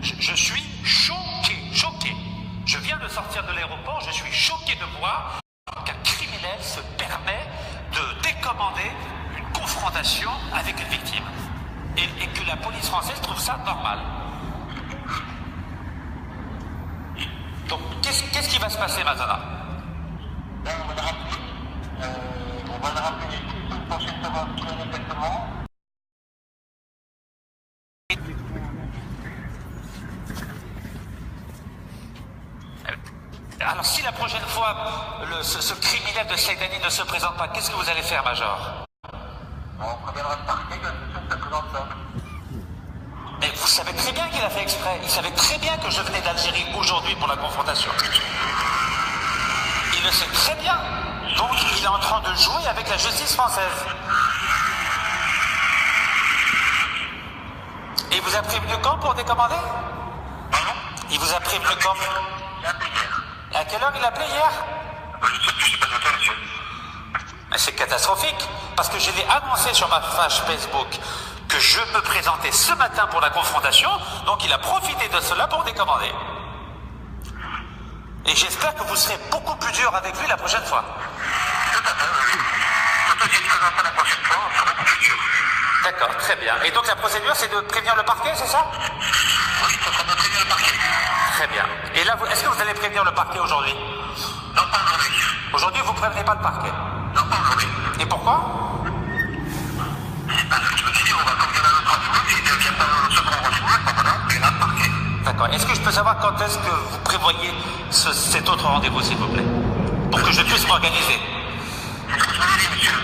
je suis choqué. Je viens de sortir de l'aéroport, je suis choqué de voir qu'un criminel se permet de décommander une confrontation avec une victime. Et que la police française trouve ça normal. Donc, qu'est-ce qui va se passer maintenant? On va le rappeler. On va le rappeler une prochaine savoir ce qu'il en est exactement. Alors, si la prochaine fois, ce criminel de Saïdani ne se présente pas, qu'est-ce que vous allez faire, Major? On préviendra le parquet que ça ne se présente pas. Mais vous savez très bien qu'il a fait exprès. Il savait très bien que je venais d'Algérie aujourd'hui pour la confrontation. Il le sait très bien. Donc, il est en train de jouer avec la justice française. Et il vous a prévenu quand pour décommander? Pardon? Il vous a prévenu quand? Il a appelé hier. À quelle heure il a appelé hier? Je sais pas noté, monsieur. Mais c'est catastrophique, parce que je l'ai annoncé sur ma page Facebook que je me présentais ce matin pour la confrontation, donc il a profité de cela pour décommander. Et j'espère que vous serez beaucoup plus dur avec lui la prochaine fois. Tout à fait, oui. Surtout s'il ne se présente pas la prochaine fois, on sera beaucoup plus dur. D'accord, très bien. Et donc la procédure, c'est de prévenir le parquet, c'est ça? Oui, ça sera de prévenir le parquet. Très bien. Et là, est-ce que vous allez prévenir le parquet aujourd'hui? Non, pas aujourd'hui. Aujourd'hui, vous ne prévenez pas le parquet? Non, pas aujourd'hui. Et pourquoi? Parce que je me suis dit, on va convenir à notre rendez-vous, s'il ne vient pas au second rendez-vous, à ce moment-là, il va le parquet. D'accord. Est-ce que je peux savoir quand est-ce que vous prévoyez cet autre rendez-vous, s'il vous plaît? Pour que je puisse m'organiser. C'est ce que je vous ai dit, monsieur.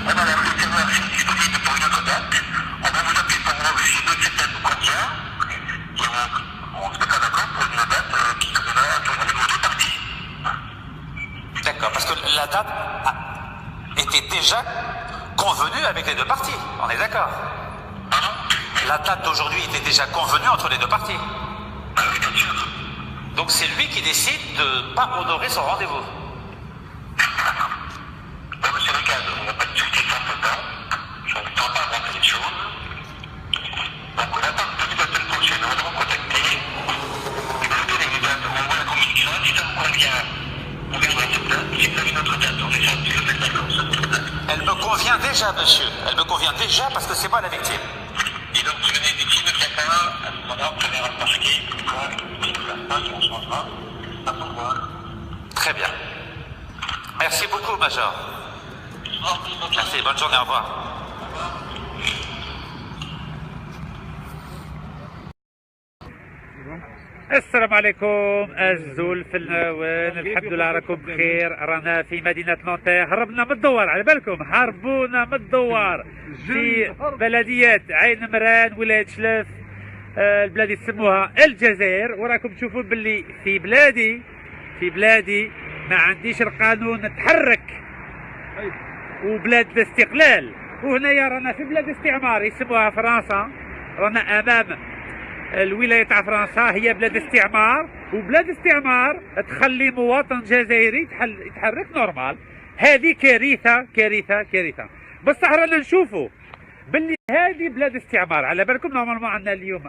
On a la rue Terroir disponible pour une autre date. On va vous appeler pour voir si cette date vous convient. Et on se mettra d'accord pour une date qui conviendra à tout le rendez-vous de partie. D'accord, parce que la date était déjà convenue avec les deux parties. On est d'accord? Pardon? La date d'aujourd'hui était déjà convenue entre les deux parties. Ah oui, bien sûr. Donc c'est lui qui décide de ne pas honorer son rendez-vous. Bon, monsieur Ricard, on n'a pas de discuter sans ce temps. Je ne tente pas avancer les choses. Donc, on attend le début de la semaine prochaine. On va nous recontacter. Et vous donnez les dates. On voit la communication. Si ça vous convient, on viendra à cette date. Si vous avez une autre date, on essaie de se mettre d'accord sur cette date. Elle me convient déjà, monsieur. Elle me convient déjà parce que c'est moi la victime. Et donc, si venez d'ici, ne vient pas, à ce moment-là, on préviendra le parquet. Quoi, si nous fasse pas, si on changera, à vous de voir. Très bien. Merci beaucoup, Major. Merci, bonne journée, au revoir. السلام عليكم أعزوا الفناوين، الحمد لله راكم بخير. رانا في مدينة نونتي، هربنا من الدوار، على بالكم هربونا من الدوار في بلدية عين مران ولاية شلف. البلاد يسموها الجزائر، وراكم تشوفون باللي في بلادي ما عنديش القانون نتحرك، وبلاد الاستقلال. وهنايا رانا في بلاد استعمار يسموها فرنسا، رانا أمام الولاية تاع فرنسا، هي بلاد استعمار، وبلاد استعمار تخلي مواطن جزائري يتحرك نورمال. هذه كارثة كارثة كارثة. بصح رانا نشوفوا باللي هذه بلاد استعمار. على بالكم نورمالمون عندنا اليوم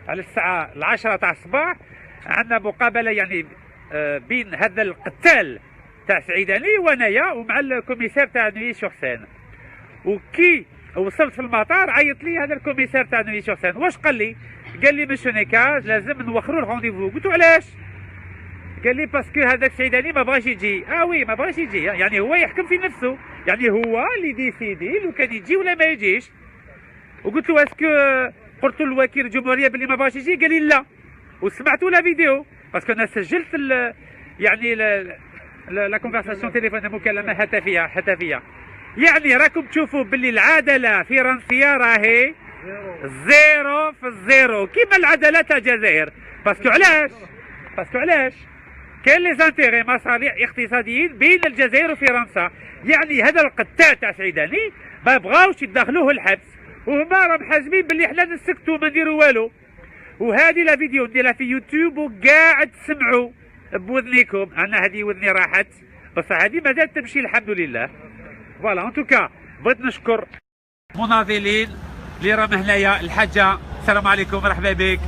على الساعة 10 تاع الصباح عندنا مقابلة يعني بين هذا القتال تاع سعيداني وانايا ومع الكوميسار تاع نوي سور سين. وكي وصلت في المطار عيط لي هذا الكوميسار تاع نوي سور سين. واش قال لي؟ قال لي مسيو نيكاج لازم نوخروا الرونديفو. قلت له علاش؟ قال لي باسكو هذاك سعيداني ما بغاش يجي. وي ما بغاش يجي، يعني هو يحكم في نفسه، يعني هو اللي ديسيدي لو كان يجي ولا ما يجيش. وقلت له اسكو قلت له الوكيل الجمهوريه باللي ما بغاش يجي؟ قال لي لا. وسمعتوا لا فيديو باسكو انا سجلت يعني لا كونفرساسيون تليفون، مكالمه هاتفيه. يعني راكم تشوفوا باللي العداله فرنسيه راهي زيرو في الزيرو كيما العداله تاع الجزائر. باسكو علاش؟ كاين لي زانتيغي مصالح اقتصاديين بين الجزائر وفرنسا. يعني هذا القتال تاع سعيداني ما بغاوش يدخلوه الحبس، وهما راهم حازمين باللي حنا نسكتوا ما نديروا والو. وهذه لا فيديو نديرها في يوتيوب وقاعد تسمعوا بوذنيكم. انا هذه وذني راحت، بس هذه مازالت تمشي الحمد لله. فوالا ان توكا بغيت نشكر مناضلين اللي راهم هنايا، الحاجه السلام عليكم، مرحبا بك.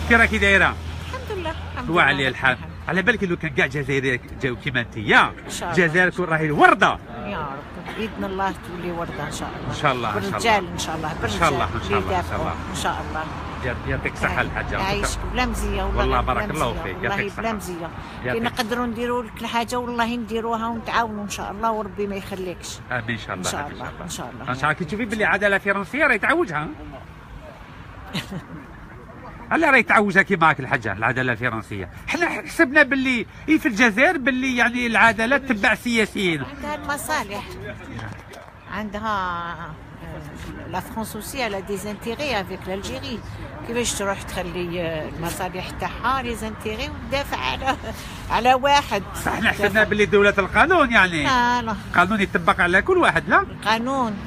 كي راكي دايره؟ الحمد لله وعلى الحال. على بالك لو كان كاع الجزائريين جاو كيما انت يا شاء الله. الجزائر كون راهي الورده. يا رب باذن الله تولي ورده ان شاء الله. ان شاء الله ان شاء الله. بالرجال ان شاء الله، ان شاء الله ان شاء الله ان شاء الله. ان شاء الله. يعطيك الصحه الحاجه. يعيشك بلا مزيه والله بارك الله فيك، والله يعطيك بلا الصحه. مزيه. كي يعطيك. نقدروا نديروا لك الحاجه والله نديروها ونتعاونوا ان شاء الله وربي ما يخليكش. امين ان شاء الله. ان شاء الله ان شاء الله. ان شاء الله. كي تشوفي باللي عداله فرنسيه راهي تعوجها. هلا راهي تعوجها كيما هاك الحاجه العداله الفرنسيه. حنا حسبنا باللي في الجزائر باللي يعني العداله تتبع السياسيين. عندها المصالح، عندها لا فرنسا اوسي على دي زانتيغي افيك الجيري. كيفاش تروح تخلي المصالح تاعها لي زانتيغي وتدافع على واحد؟ احنا حسبنا باللي دوله القانون يعني. لا لا، القانون يطبق على كل واحد. لا القانون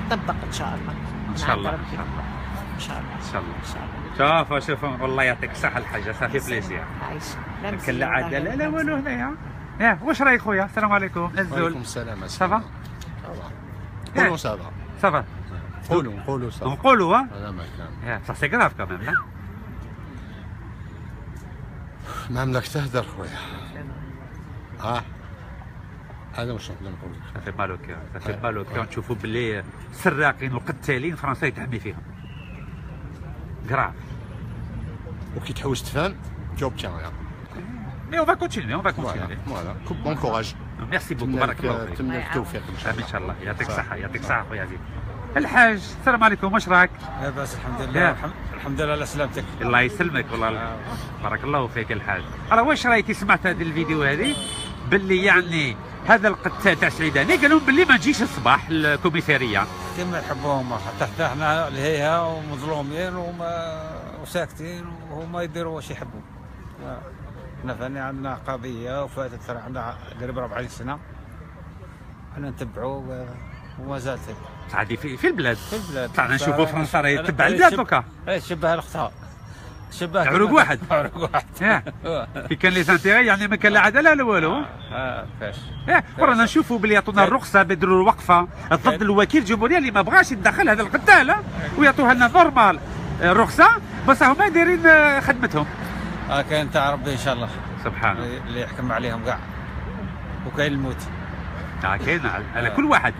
يطبق ان شاء الله. ان شاء الله ان ربي. شاء الله ان شاء الله ان شاء الله. ان شاء الله. شوف والله يعطيك الصحه الحاجه، صافي بليزير. عايش لا مزية كلا والله عداله لا والو هنايا. يا واش رايك خويا؟ السلام عليكم. الزول. وعليكم السلام. صافا قولوا صافا. صافا قولوا صافا. نقولوا ها. هذا ما كان. يا صح سي كراف كمان. لا ما عملك تهدر خويا. هذا واش نقدر نقول لك. صافي مالو كي صافي مالو كي نشوفوا باللي السراقين والقتالين فرنسا يتعمي فيهم. كراف. وكي تحوس تفهم جاوب تاعنا. مي اون فا كونتينيي اون فا فوالا كونتينيي. فوالا بون كوراج. ميرسي بوكو، بارك الله فيك. نتمنى لك التوفيق ان شاء الله. ان شاء الله. يعطيك الصحه يعطيك الصحه خويا عزيز. الحاج السلام عليكم، واش راك؟ لاباس الحمد يا. لله. الحمد لله على سلامتك. الله يسلمك والله. بارك الله فيك الحاج. راه واش رايك كي سمعت هذا الفيديو هذه باللي يعني هذا القتال تاع سعيداني قال لهم باللي ما نجيش الصباح الكوميساريه. كما يحبوهم حتى حنا الهيئه ومظلومين وساكتين وهما يديروا واش يحبوا. حنا فاني عندنا قضيه وفاتت عندنا قريب 40 سنه. حنا نتبعوا وما زالت عادي في البلاد. في البلاد. طبعا نشوفوا فرنسا راهي تتبع البلاد دوكا. شبه الاختها. شبه عروق واحد. عروق واحد. كي كان لي زانتيغي يعني ما كان لا عداله لا والو. فاش. ورانا نشوفوا باللي يعطونا الرخصه بيديروا الوقفه ضد الوكيل الجمهوريه اللي ما بغاش يتدخل هذا القتال ويعطوها لنا نورمال الرخصه بس هما دايرين خدمتهم. كاين تاع ربي ان شاء الله. سبحان الله. اللي يحكم عليهم كاع. وكاين الموت. كاين على كل واحد.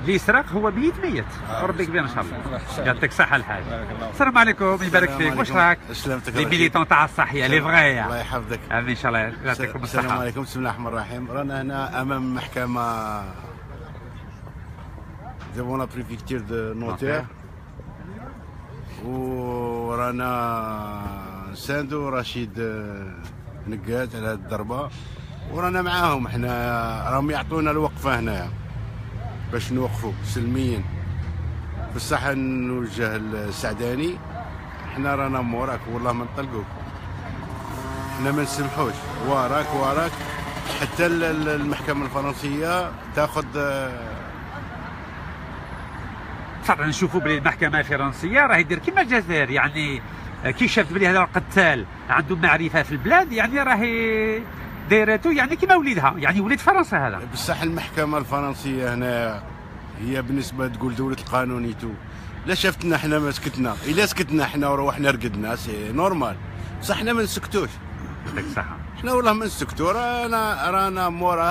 اللي يسرق هو ميت. ربي كبير ان شاء الله. يعطيك الصحه الحاج. السلام عليكم، يبارك فيك. واش راك؟ سلامتك. لي ميليتون تاع الصحيه لي فغي. الله يحفظك. امين ان شاء الله يعطيكم الصحه. السلام عليكم، بسم الله الرحمن الرحيم. رانا هنا امام محكمه ديفون لا بريفيكتير دو نوتير ورانا ساندو رشيد نقاد على هذه الضربه ورانا معاهم. احنا راهم يعطونا الوقفه هنايا باش نوقفوا سلميا. بصح نوجه السعداني، احنا رانا موراك والله ما نطلقوك، احنا ما نسمحوش. وراك حتى المحكمه الفرنسيه تاخذ. صح نشوفوا بلي المحكمه الفرنسيه راهي دير كيما الجزائر يعني كي شافت بلي هذا القتال عنده معرفه في البلاد يعني راهي دايرته يعني كيما وليدها يعني وليد فرنسا هذا. بصح المحكمه الفرنسيه هنا هي بالنسبه تقول دوله القانون تو. لا شفتنا احنا ما سكتنا، الا سكتنا احنا وروحنا رقدنا سي نورمال. بصح احنا ما نسكتوش. يعطيك الصحه. احنا والله ما نسكتوا، رانا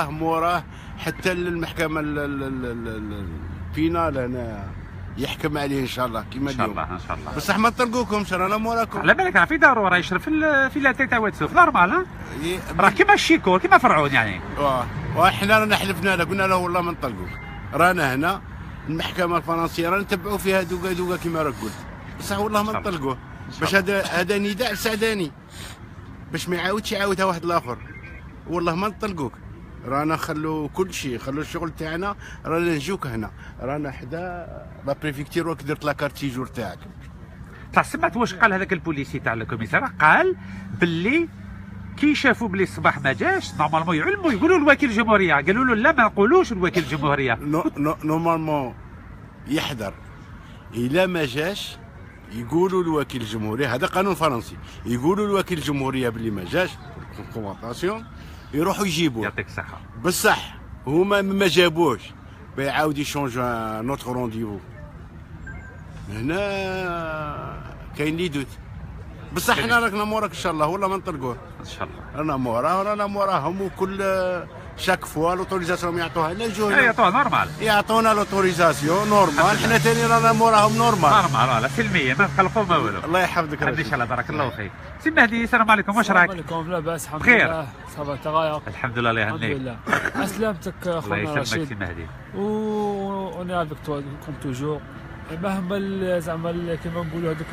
موراه حتى المحكمه الفينال هنا يحكم عليه ان شاء الله كيما ان شاء اليوم. الله ان شاء الله. بصح ما نطلقوكمش، رانا موراكم. على بالك راه في دارو راه يشرف في لاتي تاع واتسوف نورمال. راه كيما الشيكور كيما فرعون يعني. واحنا رانا حلفنا له قلنا له والله ما نطلقوك. رانا هنا المحكمه الفرنسيه رانا نتبعوا فيها دوكا كيما راك قلت. بصح والله ما نطلقوه باش هذا نداء السعداني باش ما يعاودش يعاودها واحد الاخر. والله ما نطلقوك، رانا خلوا كل شيء، خلوا الشغل تاعنا، رانا نجوك هنا، رانا حدا لا بريفيكتير وك درت لا كارت سيجور تاعك. سمعت واش قال هذاك البوليسي تاع الكوميسار؟ قال باللي كي شافوا بلي الصباح ما جاش نورمالمون يعلموا يقولوا لوكيل الجمهوريه، قالوا له لا ما نقولوش لوكيل الجمهوريه. نورمالمون يحضر، الا ما جاش يقولوا لوكيل الجمهوريه، هذا قانون فرنسي، يقولوا لوكيل الجمهوريه باللي ما جاش كومونطاسيون يروحوا يجيبوه. يعطيك الصحه. بصح هما ما جابوش بيعاود يشونج نوتر رونديفو. هنا كاين اللي يدوت بصح حنا راكنا موراك ان شاء الله والله ما نطلقوه ان شاء الله. رانا موراهم وكل شاك فوا لوتوريزاسيون يعطوها لنا يجوا يعطوها نورمال. يعطونا لوتوريزاسيون نورمال حنا ثاني رانا موراهم نورمال. نورمال سلميه ما نخلقوا ما والو. الله يحفظك ان شاء الله بارك الله فيك. سي مهدي السلام عليكم واش راك؟ السلام عليكم. لا باس الحمد بخير. لله. صافا تغايا الحمد لله الله الحمد يهنيك. لله. اسلامتك الله خونا يسلمك رشيد. سي مهدي. اوني افيك توا كوم توجور. مهما زعما كيما نقولوا هذوك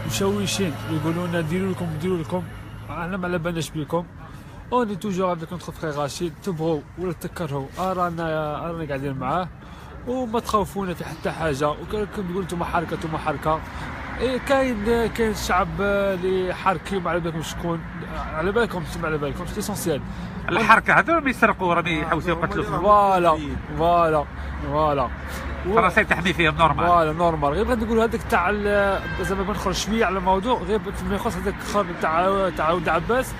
المشوشين يقولوا لنا ديروا لكم احنا ما على بالناش بكم. اوني توجور افيك نوتخ فخي رشيد تبغوا ولا تكرهوا رانا قاعدين معاه وما تخوفونا في حتى حاجه. وكما تقولوا انتم حركه كاين شعب اللي حاركي ما على بالكم شكون على بالكم سي اسونسيال. الحركه هذول يسرقوا راهم يحوسوا يقتلوا. فوالا فرنسا تحمي فيهم نورمال. نورمال. غير بغيت نقول هذاك تاع زعما بنخرج شويه على الموضوع غير فيما يخص هذاك الخبر تاع ولد عباس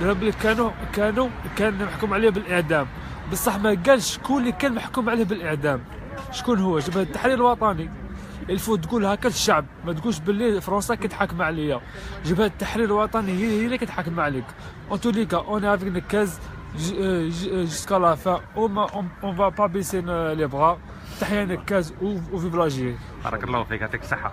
قال بلي كان محكوم عليه بالاعدام بصح ما قالش شكون اللي كان محكوم عليه بالاعدام. شكون هو؟ جبهه التحرير الوطني. الفو تقول هكا الشعب ما تقولش باللي فرنسا كتحاكم عليا. جبهه التحرير الوطني هي اللي كتحاكم عليك. اون تو لي كا اون افيك نكاز جوسكا لا فان اون فا با بيسي لي بغا. تحيا نكاز وفي بلاجي. بارك الله فيك يعطيك الصحه.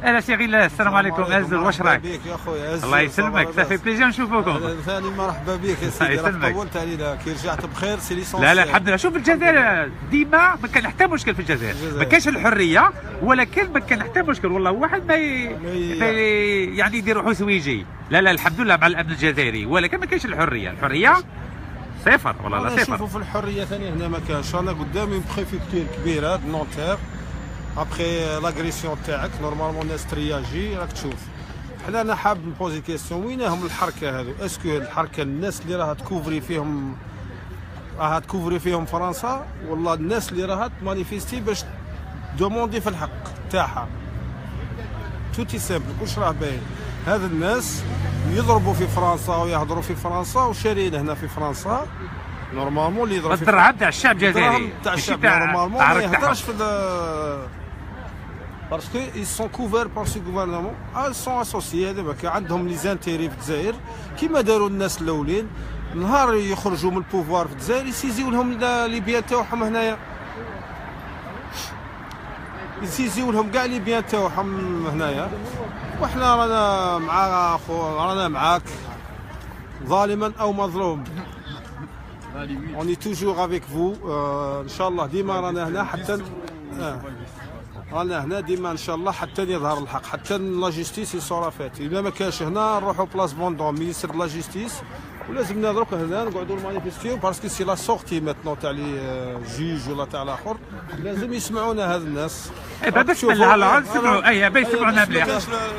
اهلا سي غيلاس السلام عليكم ازل واش راك؟ بك يا خويا ازل. الله يسلمك صافي بليزير نشوفوكم. ثاني مرحبا بك يا سيدي. راك طولت علينا كي رجعت بخير سي ليسونسيال. لا الحمد لله. شوف الجزائر ديما ما كان حتى مشكل في الجزائر. ما كانش الحريه ولكن ما كان حتى مشكل والله واحد ما يعني يدير روحو سويجي. لا الحمد لله مع الامن الجزائري ولكن ما كانش الحريه صفر والله لا صفر. شوفوا في الحريه ثاني هنا ما كانش. انا قدامي بريفكتور كبيره نونتير ابخي لاغريسيون تاعك نورمالمون الناس ترياجي راك تشوف. حنا انا حاب نبوزي كيسيون وينهم الحركه هذو؟ اسكو هاد الحركه الناس اللي راها تكوفري فيهم فرنسا والله الناس اللي راها تمانيفيستي باش دوموندي في الحق تاعها توتي سامبل كلش راه باين. هاد الناس يضربوا في فرنسا ويهضروا في فرنسا وشارين هنا في فرنسا نورمالمون اللي يضرب في الدرهم تاع الشعب الجزائري تاع الشعب نورمالمون ما يهضرش في باسكو ils sont couverts par ce gouvernement. ils sont associés دابا عندهم لي زانتيري في الجزائر كيما داروا الناس الاولين. نهار يخرجوا من البوفوار في الجزائر يسيزيو لهم لي بيان تاعهم هنايا. يسيزيو لهم كاع لي بيان تاعهم هنايا. وحنا رانا معاك ظالما او مظلوم. On est toujours avec vous. ان شاء الله ديما رانا هنا حتى رانا هنا ديما ان شاء الله حتى يظهر الحق حتى لا جوستيس يصورا فات. اذا ما كانش هنا نروحوا بلاص بوندون مينيستر لا جوستيس ولازمنا دروك هنا نقعدوا مانيفيستيو باسكو سي لا سورتي ماتنون تاع لي جوج ولا تاع الاخر لازم يسمعونا هاد الناس. باش نسمعوا يسمعونا مليح.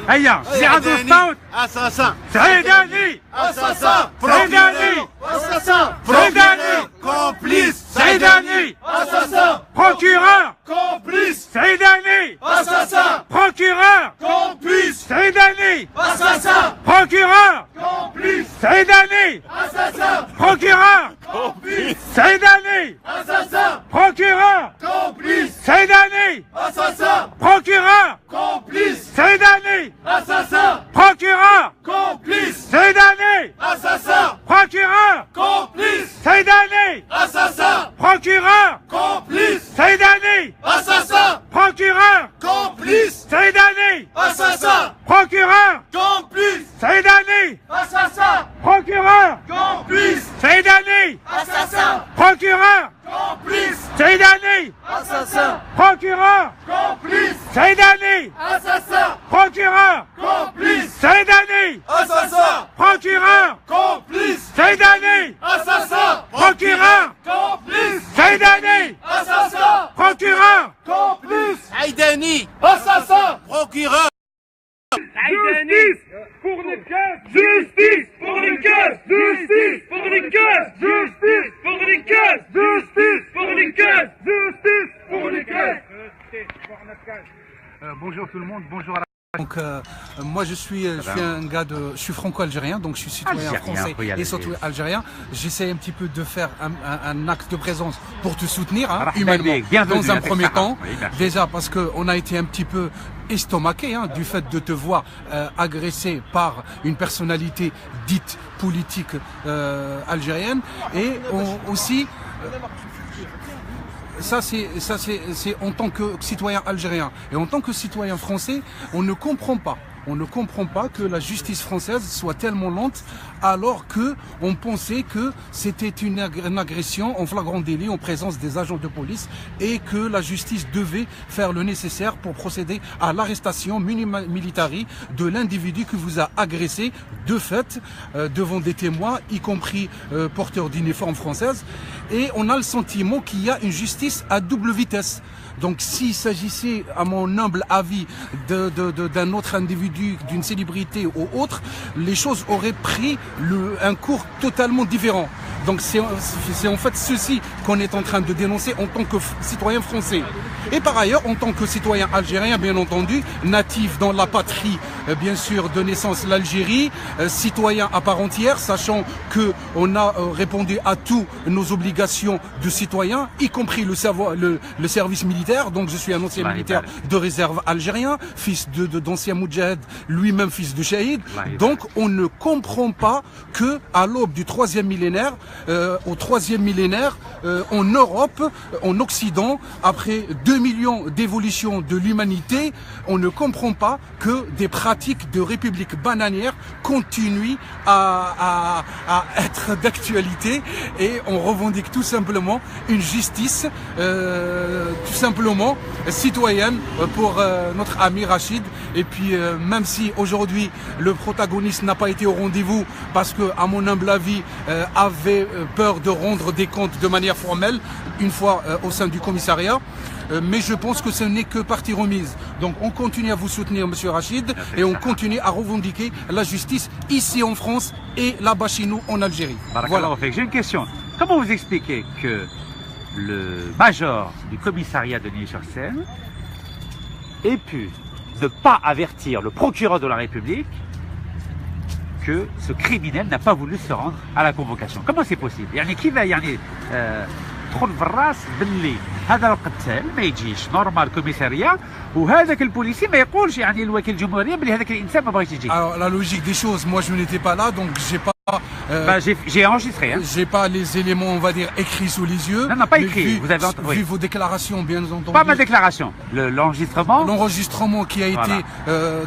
هيا اللي عنده الصوت اساسا سعيداني اساسا سعيداني اساسا سعيداني كومبليس سعيداني اساسا بروكيرور كومبليس سعيداني اساسا بروكيرور كومبليس سعيداني اساسا بروكيرور كومبليس سعيداني اساسا بروكيرور كومبليس سعيداني اساسا بروكيرور كومبليس سعيداني اساسا بروكيرور كومبليس سعيداني اساسا بروكيرور كومبليس سعيداني اساسا بروكيرور كومبليس سعيداني اساسا بروكيرور كومبليس سعيداني اساسا بروكيرور كومبليس سعيداني اساسا بروكيرور كومبليس سعيداني اساسا بروكيرور كومبليس سعيداني اساسا بروكيرور كومبليس سعيداني اساسا بروكيرور كومبليس سعيداني اساسا بروكيرور كومبليس سعيداني اساسا بروكيرور كومبليس سعيداني اساسا بروكيرور كومبليس سعيداني اساسا بروكيرور كومبليس عيداني اساسا بروكيرور Justice pour les cases. Justice pour les cases. Justice pour les cases. Justice pour les cases. Justice pour les cases. Justice pour les cases. Bonjour tout le monde, bonjour à Donc moi je suis un gars je suis franco-algérien, donc je suis citoyen français et surtout algérien. J'essaie un petit peu de faire un acte de présence pour te soutenir humainement dans un premier temps. Déjà parce qu'on a été un petit peu estomaqué du fait de te voir agressé par une personnalité dite politique algérienne, et aussi ça c'est en tant que citoyen algérien. Et en tant que citoyen français, on ne comprend pas que la justice française soit tellement lente, alors que on pensait que c'était une agression en flagrant délit en présence des agents de police, et que la justice devait faire le nécessaire pour procéder à l'arrestation militari de l'individu qui vous a agressé de fait devant des témoins, y compris porteurs d'uniforme française. Et on a le sentiment qu'il y a une justice à double vitesse. Donc s'il s'agissait, à mon humble avis, d'un autre individu, d'une célébrité ou autre, les choses auraient pris un cours totalement différent. Donc c'est en fait ceci qu'on est en train de dénoncer en tant que citoyen français. Et par ailleurs, en tant que citoyen algérien, bien entendu, natif dans la patrie, bien sûr, de naissance, l'Algérie, citoyen à part entière, sachant que on a répondu à tous nos obligations de citoyen, y compris le service militaire. Donc je suis un ancien militaire de réserve algérien, fils d'ancien Moudjahid, lui-même fils de Shahid. Donc on ne comprend pas que à l'aube du 3e millénaire, au 3e millénaire, en Europe, en Occident, après 2 millions d'évolutions de l'humanité, on ne comprend pas que des pratiques de république bananière continuent à être d'actualité, et on revendique tout simplement une justice tout simplement citoyenne pour notre ami Rachid. Et puis même si aujourd'hui le protagoniste n'a pas été au rendez-vous parce que, à mon humble avis, avait peur de rendre des comptes de manière formelle une fois au sein du commissariat, mais je pense que ce n'est que partie remise. Donc on continue à vous soutenir, Monsieur Rachid, et on continue à revendiquer la justice ici en France et là-bas chez nous en Algérie. Voilà. J'ai une question. Comment vous expliquez que le major du commissariat de Neuilly-sur-Seine ait pu ne pas avertir le procureur de la République que ce criminel n'a pas voulu se rendre à la convocation? Comment c'est possible? تدخل في الراس باللي هذا القتال ما يجيش نورمال كوميساريا وهذاك البوليسي ما يقولش الوكيل الجمهوريه باللي هذاك الانسان ما بغاش يجي. Alors la logique des choses, moi je n'étais pas là, donc j'ai pas j'ai enregistré. J'ai pas les éléments, on va dire, écrits sous les yeux. Non, pas écrits. Vous avez vu vos déclarations, bien entendu. Pas ma déclaration. L'enregistrement. L'enregistrement qui a été,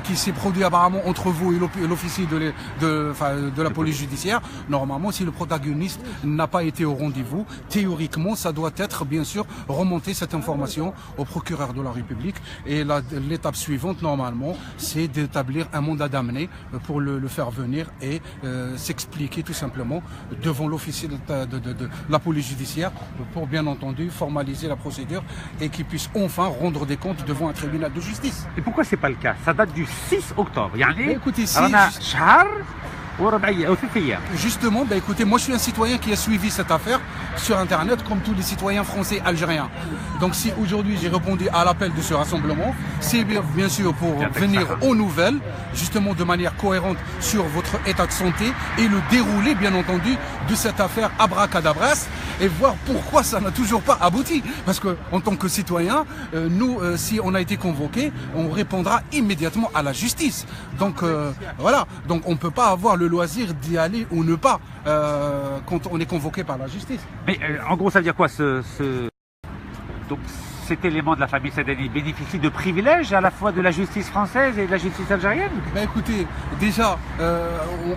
qui s'est produit apparemment entre vous et l'officier de la police judiciaire. Normalement, si le protagoniste n'a pas été au rendez-vous, théoriquement, ça doit être, bien sûr, remonter cette information au procureur de la République. Et l'étape suivante, normalement, c'est d'établir un mandat d'amener pour le faire venir et s'expliquer tout simplement devant l'officier de la police judiciaire pour, bien entendu, formaliser la procédure et qu'il puisse enfin rendre des comptes devant un tribunal de justice. Et pourquoi c'est pas le cas? Ça date du 6 octobre. Écoutez, justement, écoutez, moi je suis un citoyen qui a suivi cette affaire sur Internet comme tous les citoyens français algériens. Donc si aujourd'hui j'ai répondu à l'appel de ce rassemblement, c'est bien sûr pour venir aux nouvelles, justement de manière cohérente sur votre état de santé et le déroulé, bien entendu, de cette affaire abracadabras et voir pourquoi ça n'a toujours pas abouti. Parce que en tant que citoyen, nous, si on a été convoqué, on répondra immédiatement à la justice. Donc voilà, donc on ne peut pas avoir le loisir d'y aller ou ne pas quand on est convoqué par la justice. Mais en gros, ça veut dire quoi donc cet élément de la famille Saadani bénéficie de privilèges à la fois de la justice française et de la justice algérienne? Écoutez, déjà,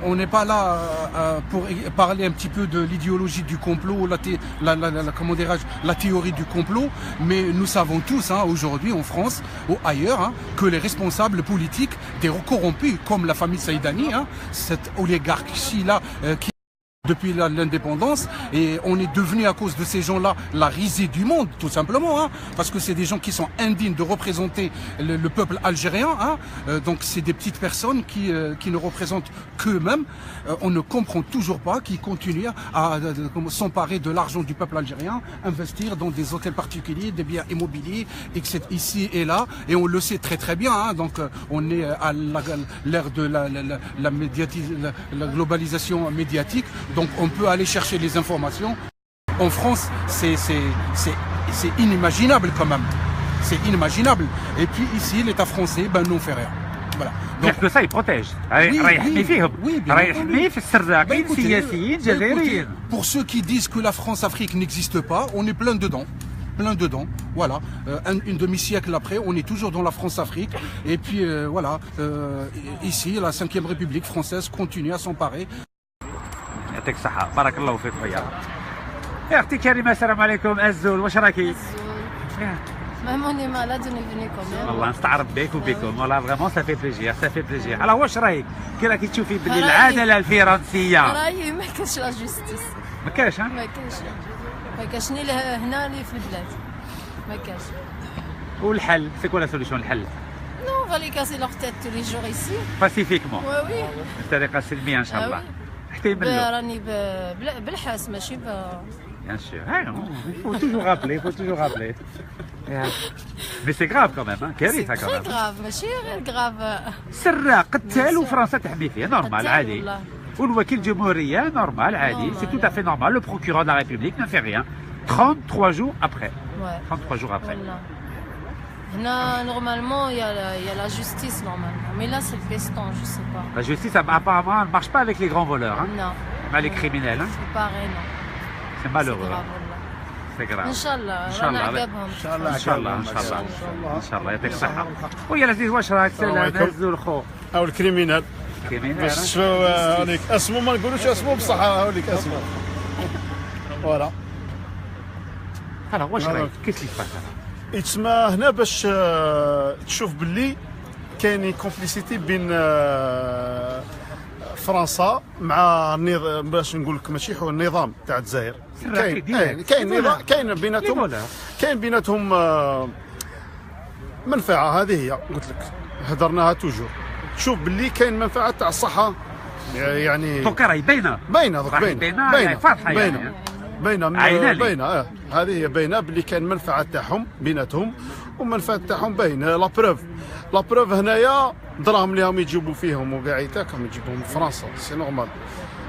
on n'est pas là pour parler un petit peu de l'idéologie du complot, comment dirais-je, la théorie du complot, mais nous savons tous aujourd'hui en France ou ailleurs que les responsables politiques des corrompus, comme la famille Saadani, cette oligarchie-là qui depuis l'indépendance, et on est devenu à cause de ces gens-là la risée du monde, tout simplement, hein, parce que c'est des gens qui sont indignes de représenter le peuple algérien, hein, donc c'est des petites personnes qui ne représentent qu'eux-mêmes. On ne comprend toujours pas qu'ils continuent à s'emparer de l'argent du peuple algérien, investir dans des hôtels particuliers, des biens immobiliers, etc., ici et là, et on le sait très très bien, hein, donc on est à l'ère de la globalisation médiatique. Donc on peut aller chercher les informations. En France, c'est inimaginable quand même. C'est inimaginable. Et puis ici, l'État français, ben non fait rien. Voilà. Donc que ça, il protège. Pour ceux qui disent que la France-Afrique n'existe pas, on est plein dedans. Plein dedans, voilà. Une demi-siècle après, on est toujours dans la France-Afrique. Et puis voilà, ici, la 5e République française continue à s'emparer. يعطيك الصحة، بارك الله فيك خويا. يا اختي كريمة السلام عليكم. الزول واش راكي؟ Même on est malade, on est venu quand même. والله نستعرض بك وبكم، والله فريمون سافي بليجير سافي بليجير. على واش رايك؟ كي راكي تشوفي بلي العدالة الفرنسية رايي ما كاينش لا جوستيس. ما كاينش ها؟ ما كاينش ني هنا ني في البلاد. ما كاينش. والحل سي كوا لا سوليسيون الحل؟ Non, on va les casser leur tête tous les jours ici. باسيفيكمون. Oui, oui. بطريقة سلمية إن شاء الله. راني بالحاس ماشي Bien sûr. Il faut toujours rappeler, il faut toujours rappeler. Mais c'est grave quand même, hein. كارثة quand même. C'est grave, ماشي غير grave. سراق قتال وفرنسا تحمي فيه، نورمال عادي. والوكيل الجمهورية نورمال عادي، c'est tout à fait normal. Le procureur de la République ne fait rien. 33 jours après. Ouais. 33 jours après. Là, normalement, il y a la justice, normalement. Mais là, c'est le peston, je sais pas. La justice, apparemment, ne marche pas avec les grands voleurs. Hein. Non. Mais les criminels. Hein. C'est pareil, non. C'est malheureux. C'est grave. Inch'Allah. Inch'Allah. Inch'Allah. Inch'Allah. يعطيك الصحة. ويا العزيز واش راك؟ سلام نزول خو. أو الكريمينال. باش تشوفوا هذيك اسمه ما نقولوش اسمه بصح هذيك اسمه. فوالا. Alors واش رايك؟ كيف اللي فات؟ يتسمى هنا باش تشوف باللي كاين كومبليسيتي بين فرنسا مع النظام، باش نقول لك ماشي هو النظام تاع الجزائر. كاين نظام، كاين بيناتهم منفعه. هذه هي قلت لك هضرناها توجور. تشوف باللي كاين منفعه تاع الصحه يعني دوك راهي باينه باينه هذه هي باينه باللي كاين منفعه تاعهم بيناتهم والمنفعه تاعهم باينه. لا بروف هنايا دراهم اللي هم يجيبوا فيهم وقاعدتك هم يجيبوهم من فرنسا، سي نورمال.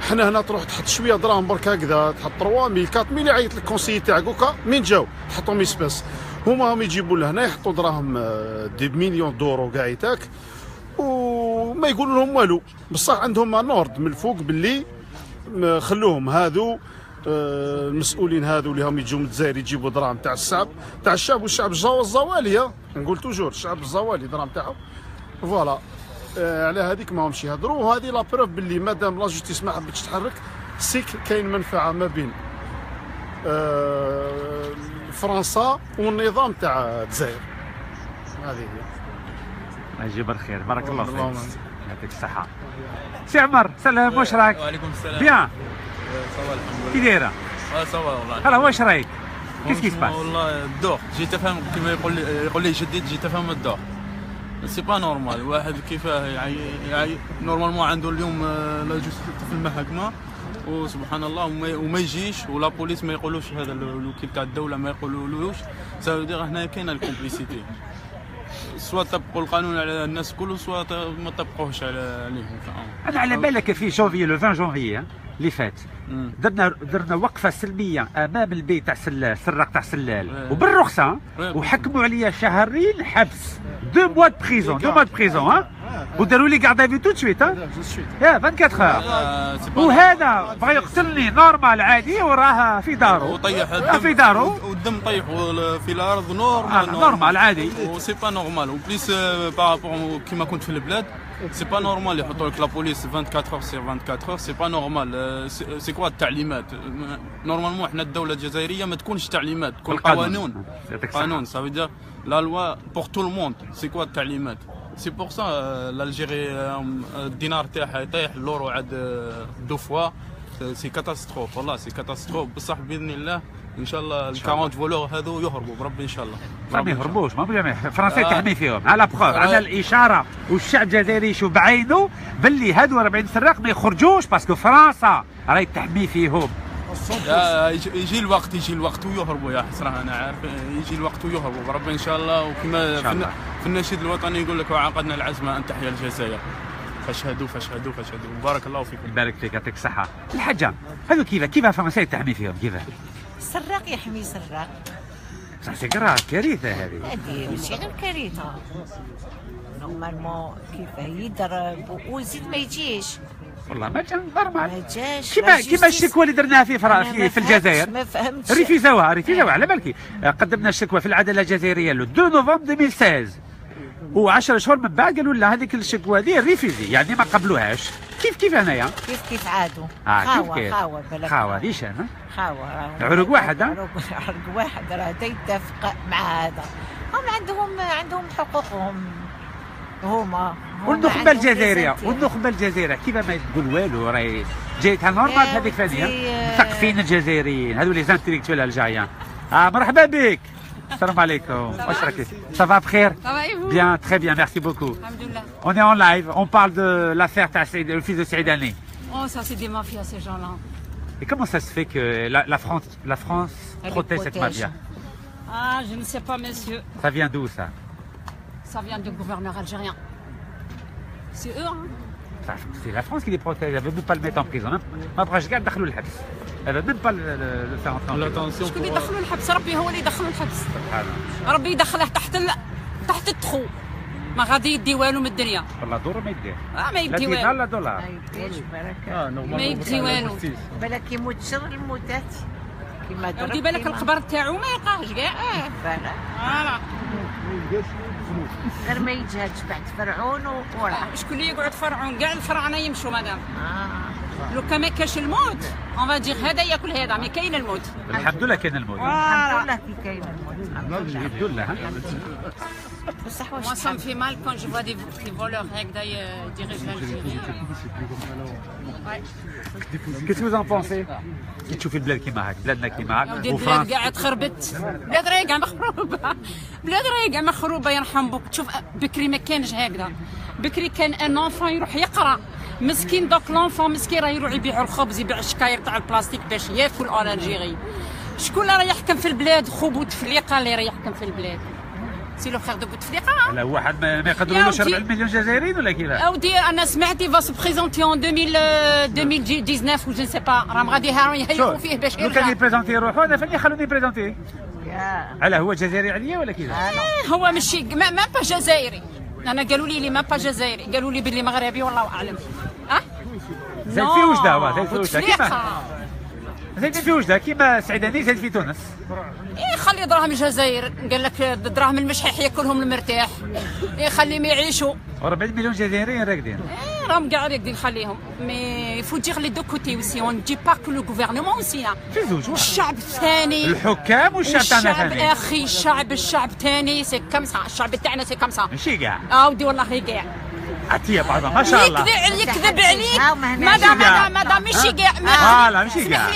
حنا هنا تروح تحط شويه دراهم برك هكذا، تحط 3000 4000 يعيط لك كونسيي تاعك وكا منين جاو تحطهم اسباس. هما هم يجيبوا لهنا يحطوا دراهم دي مليون دورو قاعدتك وما يقولوا لهم والو، بصح عندهم نورد من الفوق باللي خلوهم هذو المسؤولين هذو اللي هم يجوا من الجزائر يجيبوا دراهم تاع الشعب والشعب الزوالي. نقول توجور الشعب الزوالي دراهم تاعو فوالا. على هذيك ما همش يهضروا. وهذه لا بروف باللي مادام لا جوستيس ما حبتش تحرك سيك كاين منفعه ما بين فرنسا والنظام تاع الجزائر. هذه هي. يجيب الخير، بارك الله فيك، يعطيك الصحة. سي عمر سلام واش راك؟ وعليكم السلام. بيان. صافا الحمد لله. كي دايرة؟ صافا والله. هلا واش رايك؟ كيف كيسباس؟ والله الدور جيت افهم كيما يقول لي جديد، جيت افهم الدور. سي با نورمال واحد كيفاه يعني نورمالمون عنده اليوم لا جوستيس في المحاكمة وسبحان الله وما يجيش ولا بوليس ما يقولوش هذا الوكيل تاع الدولة ما يقولولوش. سافو هنا كاينه الكومبليسيتي، سوا طبقوا القانون على الناس كل سوا ما طبقوهش عليهم. انا على بالك في جونفي لو 20 جونفي اللي فات درنا وقفه سلميه امام البيت تاع سراق تاع سلال وبالرخصه وحكموا عليا شهرين حبس 2 mois de prison 2 mois de prison ها وداروا لي غارد افي تو سويت ها 24 اور وهذا بغى يقتلني نورمال عادي وراه في دارو وطيح في دارو والدم طيح في الارض نورمال عادي. وسي با نورمال وبليس بارابور كيما كنت في البلاد سي با نورمال يحطوا لك لا بوليس 24 اور سي 24 اور سي با نورمال. سي كوا التعليمات نورمالمون حنا الدوله الجزائريه ما تكونش تعليمات، تكون قانون سافي دير لا لوا بور تو الموند. سي كوا التعليمات؟ سي بور سا الجيري الدينار تاعها يطيح، اللورو عاد 2 فوا سي كاتاستروف والله سي كاتاستروف بصح باذن الله ان شاء الله ال 40 فولور هذو يهربوا بربي ان شاء الله. ما يهربوش ما فرنسا تحمي فيهم على بخور على الاشاره والشعب الجزائري يشوف بعينه باللي هذو 40 سراق ما يخرجوش باسكو فرنسا راهي تحمي فيهم. يجي الوقت ويهربوا يا حسره انا عارف يجي الوقت ويهربوا بربي ان شاء الله. وكما في النشيد الوطني يقول لك وعقدنا العزم ان تحيا الجزائر. فاشهدوا بارك الله فيكم. يبارك فيك يعطيك الصحه. الحاجه هذو كيف فرنسا تحمي فيهم كيف؟ سراق يحمي سراق. سي كراف كارثه هذه ماشي غير كارثه نورمالمون كيف يضرب ويزيد ما يجيش والله ما جا نورمال ما جاش كيما الشكوى اللي درناها في الجزائر ما فهمتش ريفيزاوها على بالك قدمنا الشكوى في العداله الجزائريه لو 2 نوفمبر 2016 و10 شهور من بعد قالوا لنا هذيك الشكوى هذه ريفيزي يعني ما قبلوهاش كيف هنايا كيف عادوا خاوه ليش انا خاوه عرق واحد عرق واحد راه يتفق مع هذا هم عندهم حقوقهم هما والنخبه الجزائريه كيف ما تقول والو راهي جايتها نورمال هذيك ثانيه مثقفين الجزائريين هذو لي زانتيليكتوال الجايين مرحبا بك السلام عليكم واش راكي صافا بخير bien très bien merci beaucoup on est en live on parle de l'affaire تاع le fils de Saïdani. Oh ça c'est des mafias ces gens-là. Et comment ça se fait que la France protège cette mafia? Ah je ne sais pas monsieur. Ça vient d'où ça? Ça vient du gouverneur algérien. C'est eux hein. C'est la France qui les protège, elle ne veut même pas le mettre en prison. ما بغاش كاع ندخلوا الحبس. Elle veut même pas le faire entrer en prison. شكون اللي يدخلوا الحبس؟ ربي هو اللي يدخلوا الحبس. ربي يدخله تحت التخو. ما غادي يدي والو من الدنيا. والله دور ما يدير. ما يدي والو. لا دولار. ما يدي والو. بالك يموت شر الموتات. كيما درك. ودي بالك القبر تاعو ما يلقاهش كاع. فوالا. غير ما يجهدش بعد فرعون وراه. شكون اللي يقعد فرعون؟ كاع الفراعنه يمشوا مدام. لو كان ما كاش الموت اون فا دير هذا ياكل هذا مي كاين الموت. الحمد لله كاين الموت. الحمد لله كاين الموت. الحمد لله. بصح واش moi ça me fait mal quand je vois des voleurs هكذا يديريجوا الجزائر. Qu'est-ce que vous en pensez؟ كي تشوفي البلاد كيما هاك بلادنا كيما هاك البلاد كاع تخربت بلاد راهي كاع مخروبه بلاد راهي كاع مخروبه يرحم بوك. تشوف بكري ما كانش هكذا بكري كان ان اونفون يروح يقرا مسكين دوك لونفون مسكين راه يروح يبيع الخبز يبيع الشكاير تاع البلاستيك باش ياكل اون الجيري. شكون اللي راه يحكم في البلاد؟ خو بوتفليقه اللي راه يحكم في البلاد. سي لو فخير دو بوتفليقه. لا واحد ما يقدرولوش 4 مليون جزائريين ولا كيفاش؟ اودي انا سمعت يفا سو بريزونتي اون 2019 و جو نسي با راهم غادي يهيئوا فيه باش يرجع. لو كان يبريزونتي روحو انا فين يخلوني يبريزونتي؟ علاه هو جزائري عليا ولا كيفاش؟ هو ماشي ما با جزائري. انا قالوا لي ما با جزائري قالوا لي باللي مغربي والله اعلم. زيد في وجده هو زيد في وجده كيما زيد في وجده كيما سعيداني زيد في تونس. خلي دراهم الجزائر قال لك دراهم المشحيح ياكلهم المرتاح يخليهم يعيشوا. 40 مليون جزائريين راقدين. راهم كاع راقدين خليهم مي فو دير لي دو كوتي اوسي اون دي با كو لو غوفرنمون اوسي. في زوج الشعب الثاني الحكام والشعب تاعنا ثاني. اخي الشعب ثاني سي كمسا الشعب تاعنا سي كمسا ماشي كاع. ودي والله كاع. عطيه بعضها ما شاء الله. يكذب عليك مادام ماشي كاع. فوالا ماشي كاع.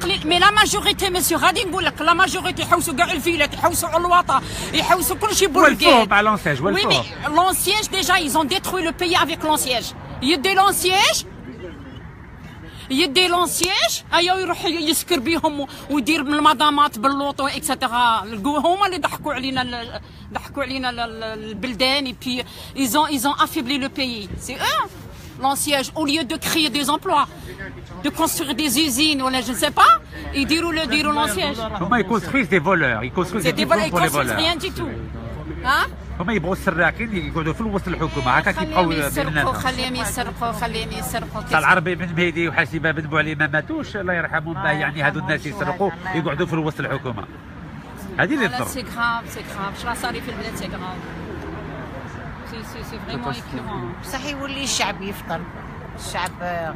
قليل مي لا ماجوريتي مسيو غادي نقول لك لا ماجوريتي يحوسوا كاع الفيلات يحوسوا على الوطا يحوسوا كل شيء بوركي. والفوق مع لونسياج والفوق. وي مي لونسياج ديجا ils ont détruit le pays avec لونسياج. يدي لونسياج ايوا يروح يسكر بيهم ويدير من المضامات باللوطو اكسترا. هما اللي ضحكوا علينا البلدان بي ils ont affaibli le pays. C'est eux l'anciage au lieu de créer des emplois de construire des usines ou là je ne sais pas يديروا l'anciage. هما يكونسترويز دي فولور يكونسترويز دي فولور pour les voleurs. Rien du tout. هما يبغوا السراقين يقعدوا في وسط الحكومه هكا كيبقاو يسرقوا. خليهم يسرقوا تاع العربي بن مهدي وحسيبه بن بوعلي ما ماتوش الله يرحمهم. يعني هذو الناس يسرقوا يقعدوا في وسط الحكومه. هذه اللي تضر. سي غراف شرا صاري في البلاد سي غراف سي فريمون ايكيرون. بصح يولي الشعب يفطر الشعب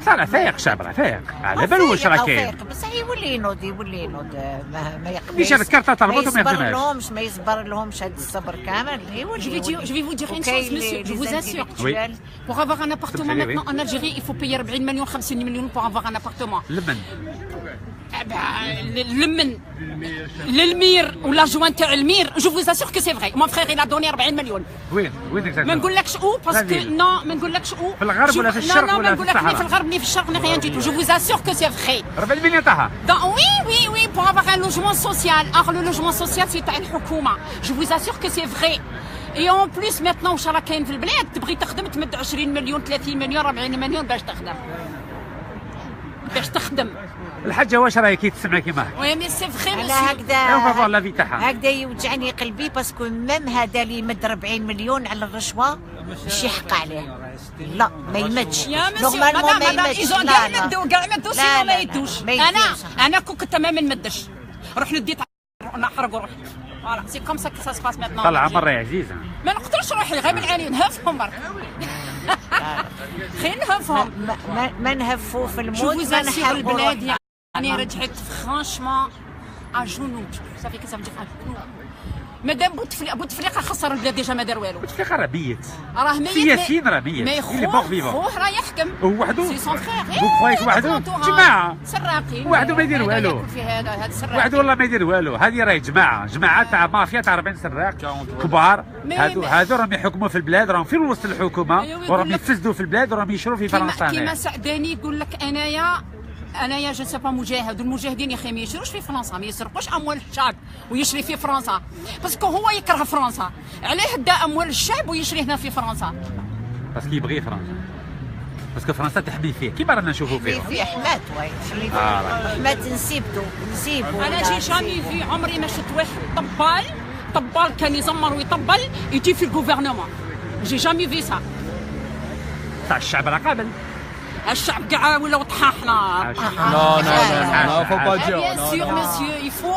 صار فايق، الشعب راه فايق، على بالو واش راه كاين. بصح يولي ينوض ما مش هذا الكارت تاع الرباط وما يخدمهاش. ما يصبر لهمش هذا الصبر كامل. Je vais vous dire une chose, monsieur, je vous assure. Pour avoir un appartement maintenant en Algérie, il faut payer 40 millions, 50 millions pour avoir un appartement. للمير ولا جوان تاع المير جو فوز اسور كو سي فري مون فخير il a donné 40 مليون. وين ما نقولكش او باسكو نو ما نقولكش او في الغرب ولا في الشرق ولا في الصحراء. في الغرب ني في الشرق ني ريان دي تو جو فوز اسور كو سي فري 40 مليون تاعها. وي pour avoir un logement social. لو لوجمون سوسيال سي تاع الحكومه. جو فوز اسور كو سي فري. اي اون بليس ميتنون واش راه كاين في البلاد تبغي تخدم تمد 20 مليون 30 مليون 40 مليون باش تخدم. الحاجه واش راهي كي تسمع كيما وي مي سي فري على هكذا هكذا يوجعني قلبي باسكو ميم هذا اللي يمد 40 مليون على الرشوه مش يحق عليه. لا ما يمدش نورمالمون ما يمدش. كاع يمدوا سينو ما يدوش. انا كنت تمام ما نمدش نروح ندي نحرق روحي. فوالا سي كوم سا كو سا سباس ميتنون. طلع مره يا عزيزه ما نقدرش روحي غير من عيني نهفهم برك. خير نهفهم ما نهفوا في الموت ما نحرقوا البلاد. يعني رجعت فرانشمون اجونو صافي كي صافي مادام بوتفليقه خسر البلاد ديجا ما دار والو. بوتفليقه راه ميت، راه ميت سياسيين راه ميت. مي خوه راه يحكم هو وحده سي سون فخير. بو كخوايك وحده جماعه سراقي وحده ما يدير والو. وحده والله ما يدير والو. هذه راهي جماعه تاع مافيا تاع 40 سراق كبار. هادو راهم يحكموا في البلاد، راهم في وسط الحكومه وراهم يفسدوا في البلاد وراهم يشروا في فرنسا. كيما سعداني يقول لك انايا جو سي با مجاهد. والمجاهدين يا اخي ما يشروش في فرنسا، ما يسرقوش اموال الشعب ويشري في فرنسا باسكو هو يكره فرنسا. علاه دا اموال الشعب ويشري هنا في فرنسا؟ باسكو يبغي فرنسا، باسكو فرنسا تحمي فيه كيما رانا نشوفوا فيه. في حمات حمات نسيبو. انا جي جامي في عمري ما شفت واحد طبال كان يزمر ويطبل يجي في الجوفرنمون. جي جامي في سا تاع الشعب راه قابل. الشعب كاع ولاو طحاحنا. لا فو با دير. بيان سور مسيو يفو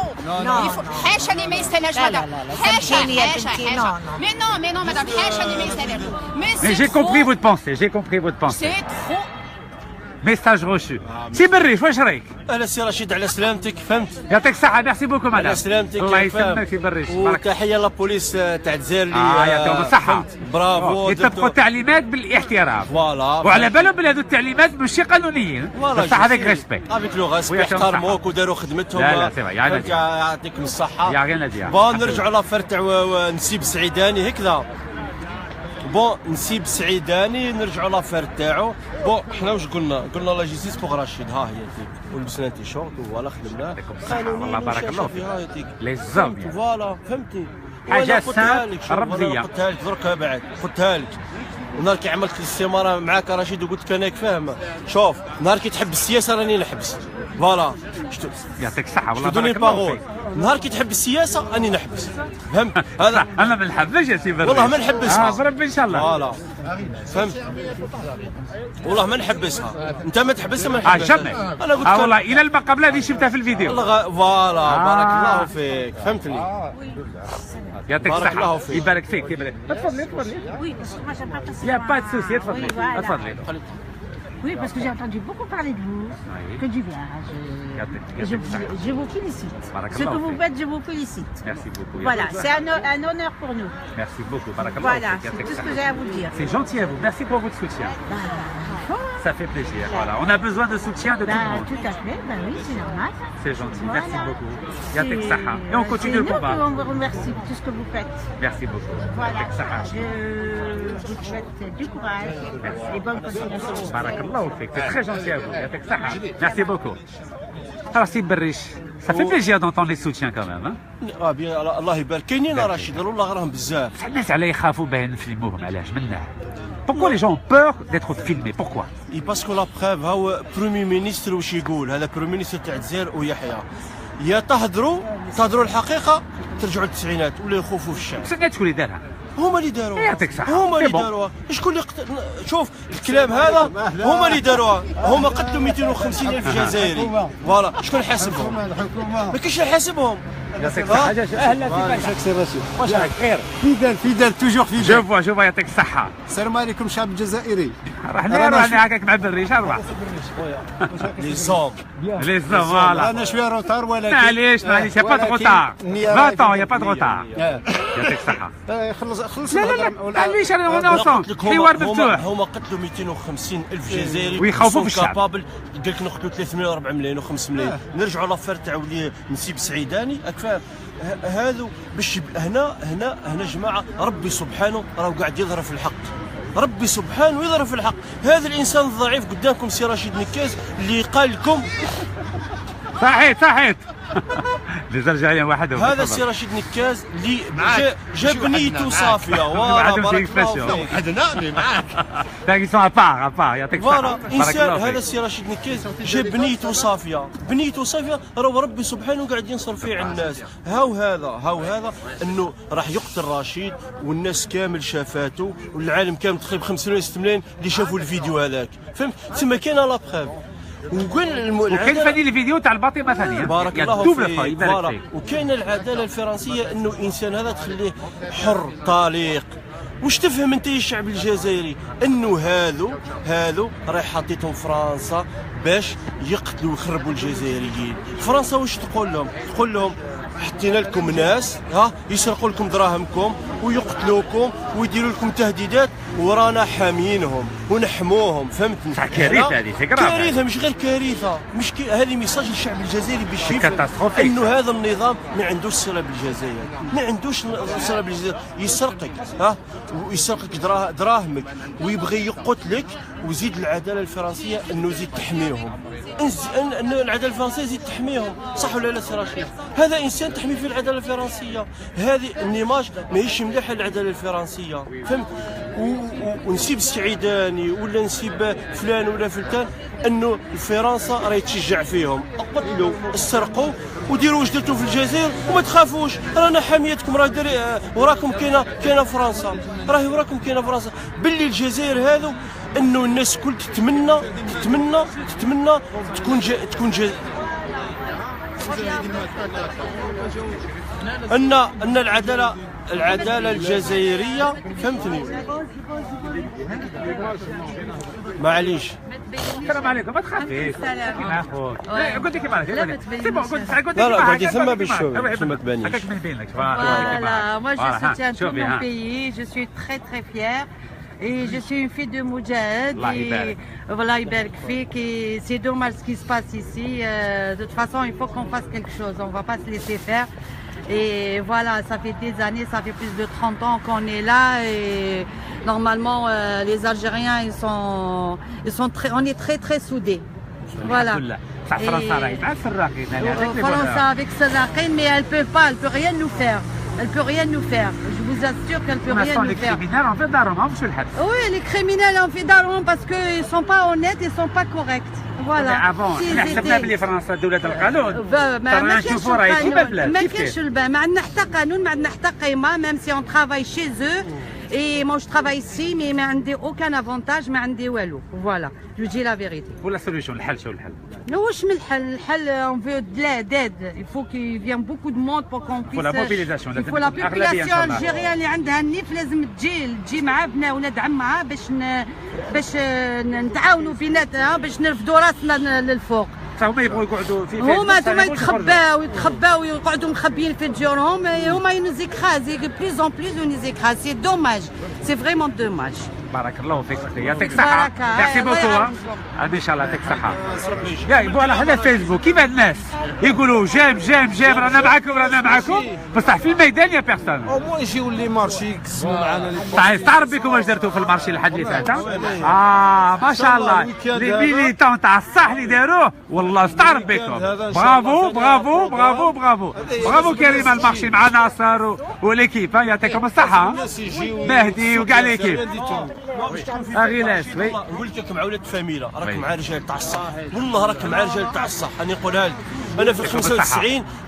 حاشا اللي ما يستاهلش هذا. حاشا مي نو مدام حاشا اللي ما يستاهلش. مي جي كومبري فوت بونسي سي ترو ميساج روشو. سي بريش واش رايك؟ اهلا سي رشيد على سلامتك فهمت. يعطيك الصحة ميرسي بوكو مدام. على سلامتك الله يسلمك سي بريش. وتحية لابوليس تاع الجزائر اللي يعطيهم الصحة. برافو. يطبقوا التعليمات بالاحترام. فوالا وعلى بالهم بلي هذو التعليمات ماشي قانونيين بصح هذاك ريسبي. افيك لو ريسبي احترموك وداروا خدمتهم. لا سي يعطيكم الصحة. يا غير نادي. بون نرجعوا لافير تاع نسيب سعيداني هكذا. بون نسيب سعيداني نرجعوا لافير تاعو. بون حنا واش قلنا لا جيستيس بوغ رشيد. ها هي تيك ولبسنا تي شورت وفوالا خدمنا والله بارك الله فيك. لي زوم فوالا فهمتي. حاجه سهله رمزيه. قلتها لك درك بعد قلتها لك. ونهار كي عملت الاستماره معاك رشيد وقلت لك انا فاهم. شوف نهار كي تحب السياسه راني نحبس. فوالا يعطيك الصحة والله بارك الله فيك. نهار كي تحب السياسة راني نحبس. فهمت؟ هذا أنا ما نحبش يا سي بريش. والله ما نحبسها. بربي إن شاء الله. فوالا فهمت؟ والله ما نحبسها. أنت ما تحبسها ما نحبسها. جمي. أنا قلت والله إلى المقابلة هذه شفتها في الفيديو. فوالا بارك الله فيك فهمتني. يعطيك الصحة يبارك فيك يبارك. تفضلي. يا با دو سوسي تفضلي. Oui, parce que j'ai entendu beaucoup parler de vous, que du bien. Je vous félicite. Ce que vous faites, je vous félicite. Merci beaucoup. Voilà, c'est un honneur pour nous. Merci beaucoup. Voilà, c'est tout ce que j'ai à vous dire. C'est gentil à vous. Merci pour votre soutien. Ça fait plaisir. Voilà, on a besoin de soutien de tout le monde. Tout à fait, oui, c'est normal. C'est gentil. Merci beaucoup. Yatek Saha. Et on continue le combat. On vous remercie pour tout ce que vous faites. Merci beaucoup. Voilà, je vous souhaite du courage et bonne continuation. Barakallahu fik. C'est très gentil à vous. Yatek Saha. Merci beaucoup. Alors, c'est Berrish. Ça fait plaisir d'entendre les soutiens quand même. bien, الله يبارك. كاينين رشيد والله راهم بزاف. الناس علاه يخافوا باه نفيلموهم علاش منه. Pourquoi les gens ont peur d'être filmés? Pourquoi? parce que la preuve هو بريمي مينيستر واش يقول هذا بريمي مينيستر تاع الجزائر ويحيى يا تهضروا الحقيقه ترجعوا للتسعينات ولا يخوفوا في الشعب. التسعينات شكون اللي دارها؟ هما اللي داروها. يعطيك الصحة. هما اللي داروها. شكون اللي شوف الكلام هذا هما اللي داروها. هما قتلوا 250,000 جزائري. فوالا شكون حاسبهم؟ ما كاينش اللي حاسبهم. يعطيك الصحة. اهلا سي رشيد. واش راك خير؟ فيدال توجور فيدال. شوف يعطيك الصحة. السلام عليكم الشعب الجزائري. راني هكاك مع بالريش اربع. لي زوم فوالا. انا شويه روتار ولكن معليش يا با دو روتار. فاتون يا با دو روتار. يعطيك الصحة. خلص لا معليش انا وصل حوار مفتوح. هما قتلوا 250,000 جزائري ويخوفوا في الشعب. كابابل قال لك نقتلوا 3 مليون 4 ملايين و5 ملايين. نرجعوا لافير تاع ولي نسيب سعيداني فاهم. هذو باش هنا جماعه ربي سبحانه راه قاعد يظهر في الحق. ربي سبحانه يظهر في الحق. هذا الانسان الضعيف قدامكم سي رشيد نكاز اللي قال لكم صحيت لي زرجاليين وحدهم. هذا السي رشيد نكاز اللي جاب بنيته صافيه. فوالا بارك الله فيك. عندنا معاك باقي سون ابار يعطيك الصحة. فوالا انسان هذا السي رشيد نكاز جاب بنيته صافيه راه ربي سبحانه قاعد ينصر فيه على الناس. هاو هذا انه راح يقتل رشيد والناس كامل شافاته والعالم كامل تقريبا 5 ملايين 6 ملايين اللي شافوا الفيديو هذاك فهمت. تما كاينه لا بروف. وكاين ثاني الفيديو تاع الباطمه ثانيه. بارك الله فيك. وكاين العداله الفرنسيه انه الانسان هذا تخليه حر طليق. واش تفهم انت يا الشعب الجزائري؟ انه هذو راح حطيتهم فرنسا باش يقتلوا ويخربوا الجزائريين. فرنسا واش تقول لهم؟ تقول لهم حطينا لكم ناس يسرقوا لكم دراهمكم ويقتلوكم ويديروا لكم تهديدات ورانا حامينهم ونحموهم. فهمتني؟ كارثه هذه كارثه مش غير كارثه. مش هذه ميساج للشعب الجزائري باش يفهم انه هذا النظام ما عندوش صله بالجزائر. ما عندوش صله بالجزائر. يسرقك ويسرقك دراهمك ويبغي يقتلك. وزيد العداله الفرنسيه انه زيد تحميهم. انه العداله الفرنسيه زيد تحميهم. صح ولا لا سي رشيد؟ هذا انسان تحمي فيه العداله الفرنسيه. هذه النماذج ماهيش مليحه العداله الفرنسيه فهمت. ونسيب السعيداني ولا نسيب فلان ولا فلان انه فرنسا راهي تشجع فيهم. قتلوا سرقوا وديروا واش درتوا في الجزائر وما تخافوش رانا حاميتكم. راه وراكم كاينه فرنسا. راهي وراكم كاينه فرنسا. باللي الجزائر هذو انه الناس كل تتمنى تكون ان العداله الجزائريه فهمتني. معليش السلام عليكم. ما تخافيش كيما خوك. قلت لك كيما سي بون قلت لا قاعد ثم باش ما تبانيش. هكاك ما يبين لك. Voilà, moi je soutiens tout mon pays, je suis très fière. Et je suis une fille de Moudjahid. Voilà, c'est dommage ce qui se passe ici. De toute façon, il faut qu'on fasse quelque chose. On ne va pas se laisser faire. Et voilà, ça fait des années, ça fait plus de 30 ans qu'on est là. Et normalement, les Algériens, on est très soudés. Voilà. France avec Sarrakhine, mais elle peut rien nous faire. Elle peut rien nous faire. Je vous assure qu'elle peut rien nous faire. Oui, les criminels en fait d'armes parce qu'ils sont pas honnêtes, ils sont pas corrects. Voilà. حسبنا بلي فرنسا دولة القانون. ترى نشوفوا راهي كيما البلاد. ما كاينش البان، ما عندنا حتى قانون، ما عندنا حتى قيمة، même si on travaille chez eux. Et moi je travaille ici, mais ما عندي aucun avantage, ما عندي والو. Voilà. Je dis la vérité. ولا solution الحل شو الحل؟ واش من الحل on veut de l'aide. Il faut qu'il vienne beaucoup de monde pour qu'on puisse. Il faut la mobilisation. Il faut la population algérienne اللي عندها النيف لازم تجي مع بنا ولاد عمها باش نتعاونوا بيناتنا باش نرفدوا راسنا للفوق. هما يبغوا يقعدوا في هما يتخباو ويقعدوا مخبيين في ديورهم. هما ينزيكرازي بليز اون بليز ينزيكراز. سي دوماج سي فريمون دوماج. بارك الله فيك اختي يعطيك الصحة. ميرسي بوكو. ان شاء الله يعطيك الصحة. يا فوالا حنا فيسبوك كيما الناس يقولوا جيم رانا معاكم بصح في الميدان يا بيرسون. او موان يجيو لي مارشي يقسموا معنا. صحيح تعرف بكم واش درتوا في المارشي الحد اللي فات؟ ما شاء الله لي ميليتون تاع الصح اللي داروه والله استعرف بكم. برافو كريمه المارشي مع ناصر وليكيب يعطيكم الصحة. مهدي وكاع ليكيب. غيلاس نقول لك مع ولاد فاميله راك مع رجال تاع الصح. والله راك مع رجال تاع الصح. انا نقولها لك انا في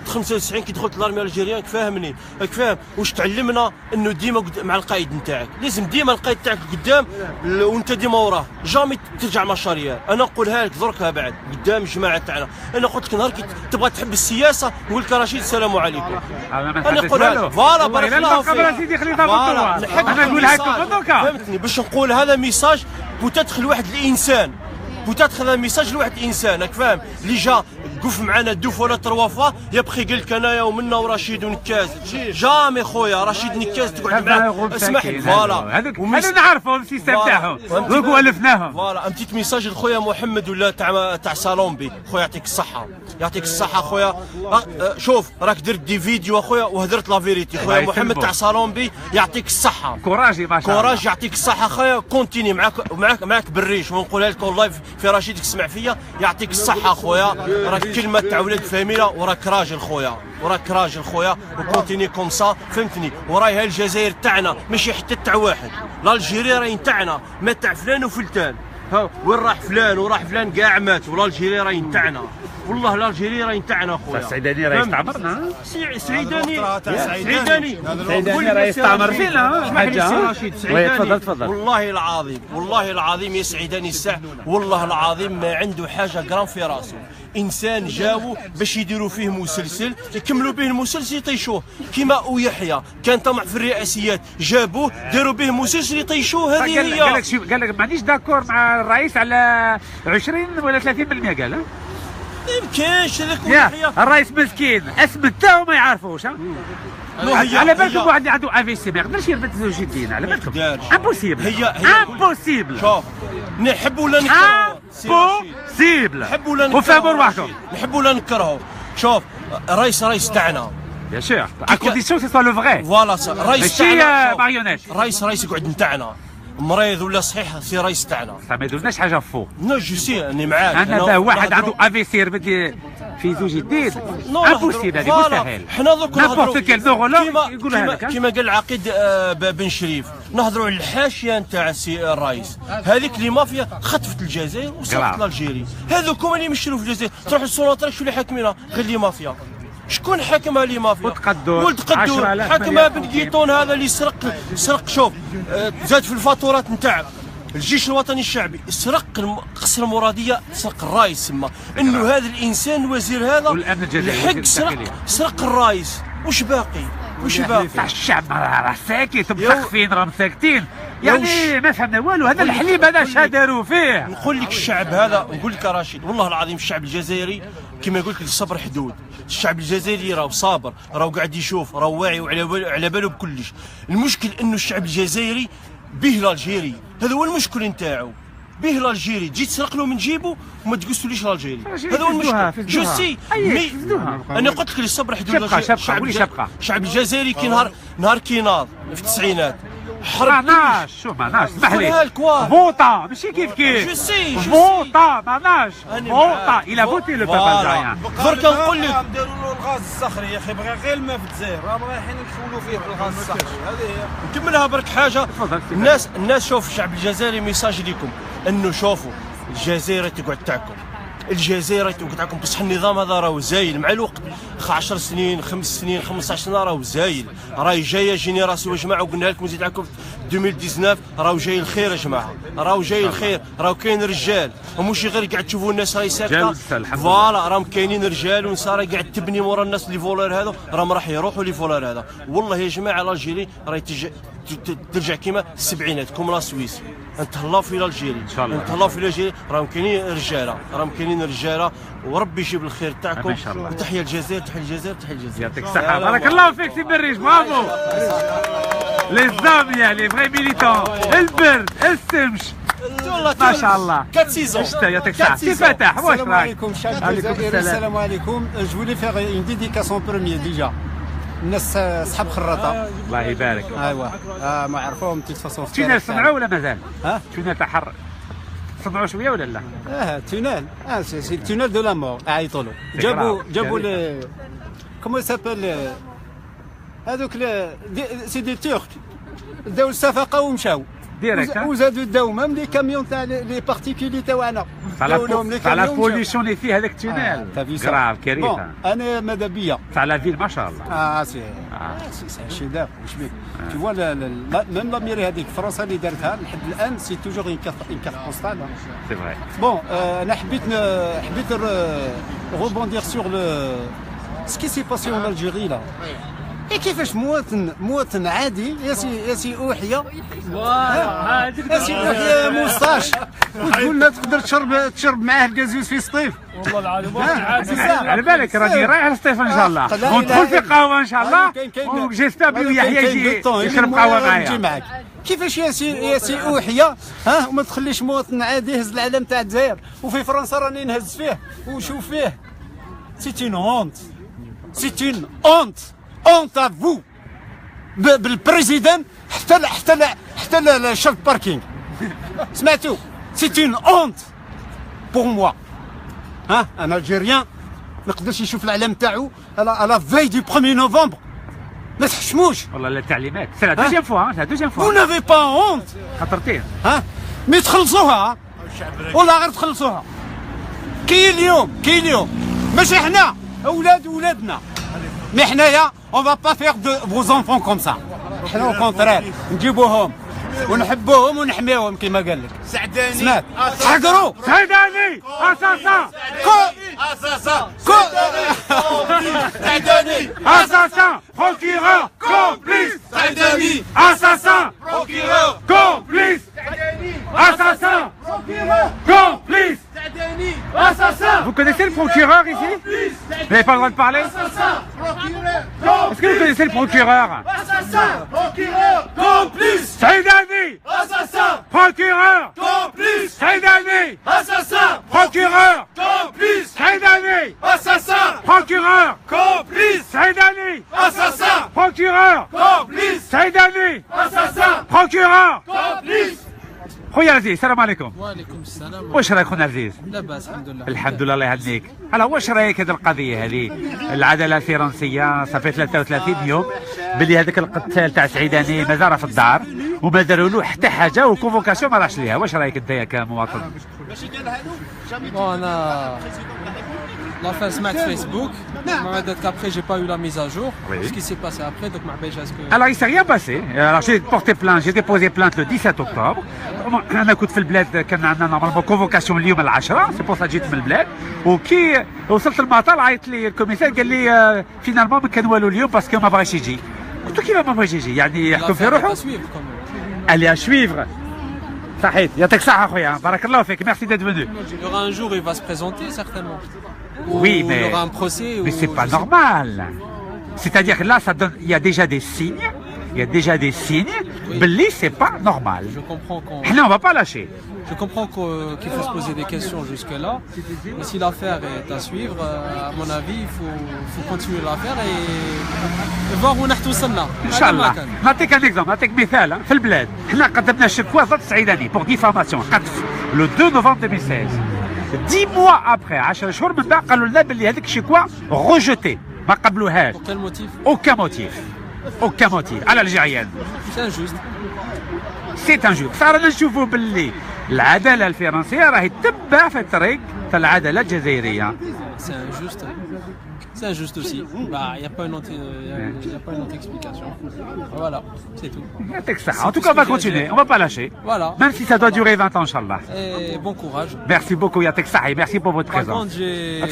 95 كي دخلت لارمي الجيريان كفاهمني كفاهم واش تعلمنا انه ديما مع القائد نتاعك لازم ديما القائد تاعك قدام وانت ديما وراه جامي ترجع مشاريع. انا نقولها لك دركها بعد قدام الجماعه تاعنا. انا قلت لك نهار كي تبغى تحب السياسه نقول لك رشيد السلام عليكم. انا نقولها لك فوالا بارك الله فيك. انا نقولها لكم دوكا فهمتني باش نقول هذا ميساج بوتاتخ لواحد الانسان بوتاتخ هذا ميساج لواحد الانسان راك فاهم اللي جا قف معنا دوف ولا تروا فوا يبقي قال لك انايا ومنا ورشيد ونكاز جامي خويا رشيد نكاز تقعد معاه اسمح لي فوالا هذوك نعرفوا السيستم تاعهم دوك والفناهم فوالا امتيت ميساج لخويا محمد ولا تاع صالومبي خويا يعطيك الصحه يعطيك الصحه خويا. شوف راك درت دي فيديو اخويا وهدرت لا فيريتي خويا محمد تاع صالومبي يعطيك الصحه كوراجي ما شاء الله كوراج يعطيك الصحه خويا كونتيني معاك بالريش ونقولها لك والله في رشيد تسمع فيا يعطيك الصحه خويا راك كلمه تاع ولاد فاميله وراك راجل خويا وراك راجل خويا وكونتيني كوم سا فهمتني. وراي هاي الجزائر تاعنا ماشي حتى تاع واحد الجيري راهي تاعنا ما تاع فلان وفلتان ها وين راح فلان وراح فلان كاع مات والجيري راهي تاعنا والله الجيري راهي تاعنا خويا. السعيداني راه يستعمرنا سعيداني راه يستعمر فينا حاجه. تفضل والله العظيم يا سعيداني الساع والله العظيم ما عنده حاجه قرام في راسه. انسان جاو باش يديروا فيه مسلسل يكملوا به المسلسل يطيشوه كيما او يحيى كان طمع في الرئاسيات جابوه داروا به مسلسل يطيشوه. هذه هي قال لك مانيش داكور مع الرئيس على 20 ولا 30% قال يمكنش هذاك الرئيس مسكين اسم تاعو ما يعرفوش. على بالكم واحد عنده افيسي ما يقدرش يربط زوج يدين على بالكم امبوسيبل هي امبوسيبل. شوف نحب ولا نكرهوا امبوسيبل نحب ولا نكرهوا وفهموا رواحكم نحب ولا نكرهوا. شوف رئيس تاعنا بيان سور ا كونديسيون سي سوا لو فغي فوالا رئيس تاعنا ماشي ماريونيت رئيس يقعد نتاعنا مريض ولا صحيح سي رئيس تاعنا ما يدوزناش حاجه فوق. نو جو سي اني معاك انا واحد عنده افيسي يربط في زوج يدين امبوسيبل هذه مستحيل. حنا دوك نهضروا كيما قال العقيد بن شريف نهضروا على الحاشيه نتاع السي الرئيس. هذيك لي مافيا خطفت الجزائر وصفت الجيري هذوك هما اللي يمشروا في الجزائر. تروح للسلطات شو اللي حاكمينها غير لي مافيا. شكون حاكمها لي مافيا؟ ولد قدور حاكمها بن قيطون هذا اللي سرق شوف زاد في الفاتورات نتاع الجيش الوطني الشعبي سرق قصر المراديه سرق الرايس سما انه هذا الانسان الوزير هذا الحق سرق الرايس. وش باقي تاع الشعب راه ساكت مسخفين راهم ساكتين يعني ما فهمنا والو. هذا الحليب هذا شا داروا فيه. نقول لك الشعب هذا نقول لك رشيد والله العظيم الشعب الجزائري كما يقول لك الصبر حدود. الشعب الجزائري راه صابر راه قاعد يشوف راه واعي وعلى باله بكلش. المشكل انه الشعب الجزائري به الجيري هذا هو المشكل نتاعو به الجيري تجي تسرق له من جيبه وما تقصوليش الجيري هذا هو المشكل. جو سي انا قلت لك الصبر حدود. الشعب الجزائري كي نهار كي ناض في التسعينات حرب معناش اسمح لي فوطا ماشي كيف فوطا معناش فوطا الى فوتي لو بابا. درك نقول لك داروا له الغاز الصخري يا اخي بغى غير الماء في الجزائر راهم رايحين يخولوا فيه بالغاز الصخري. هذه هي نكملها برك حاجه. الناس شوف الشعب الجزائري ميساج ليكم انه شوفوا الجزائر تقعد تاعكم الجزائر تقعد تاعكم بصح النظام هذا راهو زايل مع الوقت 10 سنين 5 سنين 15 سنه راهو زايل راهي جايه جينيراسيون يا جماعه وقلنا لكم نزيد لكم 2019 راهو جاي الخير يا جماعه راهو جاي الخير راهو كاين رجال وماشي غير قاعد تشوفوا الناس راهي ساكته فوالا راهم كاينين رجال ونساء راهي قاعد تبني مورا الناس لي فولار هذا راهم راح يروحوا لي فولار هذا. والله يا جماعه الجيري راهي ترجع كيما السبعينات كوم لا سويس. نتهلاو في الجيري نتهلاو في الجيري راهم كاينين رجاله وربي يجيب الخير تاعكم. تحيه الجزائر تحيه الجزائر تحيه الجزائر. يعطيك الصحه بارك الله فيك سي بريش برافو لي زام يعني فغي ميليتون البرد السمش ما شاء الله 4 سيزون. يعطيك الصحه سي فتح واش السلام عليكم شعب الجزائر. السلام عليكم. جو فولي فيغ اون ديديكاسيون بروميير ديجا الناس صحاب خراطه الله يبارك. ايوا ما عرفوهم تيتفاصون في تونيل صنعوا ولا مازال؟ تونيل تاع حر صنعوا شويه ولا لا؟ تونيل سي تونيل دو لا مور عيطوا له جابوا كومون سابيل هذوك سي دي تورك داو الصفقه ومشاو ديريكت وزادوا داو ميم لي كاميون تاع لي بارتيكولي تاعنا تاع لا بوليسيون اللي فيه هذاك التونيل كراف كارثه. انا ماذا بيا تاع لا فيل ما شاء الله. سي شي داف واش بيك tu vois ميم لا ميري هذيك فرنسا اللي دارتها لحد الان سي توجور اون كارت بوستال. سي فري. بون انا حبيت rebondir sur ce qui s'est passé en Algérie là. كيفاش مواطن عادي ياسي اوحيه ياسي اوحيه موسطاش وتقول له تقدر تشرب معاه الكازوز في سطيف. والله العظيم على بالك راني رايح لسطيف ان شاء الله وندخل في قهوه ان شاء الله وجيسبر يحيى يجي يشرب قهوه معايا. كيفاش ياسي اوحيه وما تخليش مواطن عادي يهز العلم تاع الجزائر وفي فرنسا راني نهز فيه وشوف فيه. سي اون اونت سي اون اونت اونت ا فو بالبريزيدنت حتى الشرط باركينغ سمعتوا. سي اون اونت بور موا. ان الجيريان ما يقدرش يشوف العلم تاعو على في دو 1 نوفمبر. ما تحشموش والله التعليمات. سي لا دوزيام فوا لا دوزيام فوا. فو نافي با اونت خطرتين. مي تخلصوها والله غير تخلصوها. كاين اليوم ماشي حنا ولادنا مي حنايا اون فا با فيغ دو فوز انفون كوم سا. حنا او كونترير نجيبوهم ونحبوهم ونحميوهم كما قال لك. سعداني سمعت حقروا سعداني اساسا سعداني اساسا بروكيرور كومبليس سعداني اساسا بروكيرور كومبليس اساسا complice. Vous connaissez le procureur ici? Vous n'avez pas le droit de parler? Est-ce que vous connaissez le procureur? Procureur complice. Saïd Alvi. Assassin. Procureur complice. Saïd Alvi. Assassin. Procureur complice. Saïd Alvi. Assassin. Procureur complice. Saïd Alvi. Assassin. Procureur complice. Saïd Alvi. Assassin. Procureur complice. خويا عزيز السلام عليكم. وعليكم السلام. واش رايك خونا عزيز؟ لاباس الحمد لله. الحمد لله الله يهنيك. هلا واش رايك هذه القضيه هذه العداله الفرنسيه صافي 33 يوم باللي هذاك القتال تاع سعيداني مازال في الدار وما داروا له حتى حاجه والكونفوكاسيون ما راحش ليها. واش رايك انت كمواطن؟ انا l'affaire سمعت فيسبوك ما دات après j'ai pas eu la mise à jour. Ce qui s'est passé après donc ما عرفتش اسكو. Alors il s'est rien passé. Alors j'ai porté plainte, j'ai déposé plainte le 17 octobre. انا كنت في البلاد كان عندنا نورمالمون كونفوكاسيون اليوم ال 10 سي بور سا جيت من البلاد وكي وصلت المطار عيط لي الكوميسار قال لي فينالمون ما كان والو اليوم باسكو ما بغاش يجي. قلت له كيف ما بغاش يجي يعني يحكم في روحه؟ allez à suivre. صحيت يعطيك الصحة خويا بارك الله فيك merci d'être venu. Il y aura un jour il va se présenter certainement. Oui mais il y aura un procès. Mais c'est pas normal. C'est-à-dire que là ça donne il y a déjà des signes. Il y a déjà des signes. Belli, c'est pas normal. Je comprends qu'on. Là, on va pas lâcher. Je comprends qu'il faut se poser des questions jusque-là. Mais si l'affaire est à suivre, à mon avis, il faut continuer l'affaire et voir où on est tous là. ان شاء الله. نعطيك ان اكزومبل نعطيك مثال في البلاد حنا قدمنا شكوى ضد سعيداني بور ديفاماسيون قذف لو 2 نوفمبر 2016. 10 mois après 10 شهور من بعد قالوا لنا باللي هذيك الشكوى روجوتي ما قبلوهاش. Pour quel motif? Aucun motif. Aucun motif. À l'algérienne. C'est injuste. C'est injuste. صار نشوفوا باللي العدالة الفرنسية راهي تتبع في الطريق تاع العدالة الجزائرية. C'est injuste. C'est injuste aussi. Bah, il n'y a pas une autre explication. Voilà, c'est tout. En tout cas, on va continuer. On va pas lâcher. Voilà. Même si ça doit durer 20 ans, Inch'Allah. Et bon courage. Merci beaucoup, Yatek Sahi. Merci pour votre Par présence.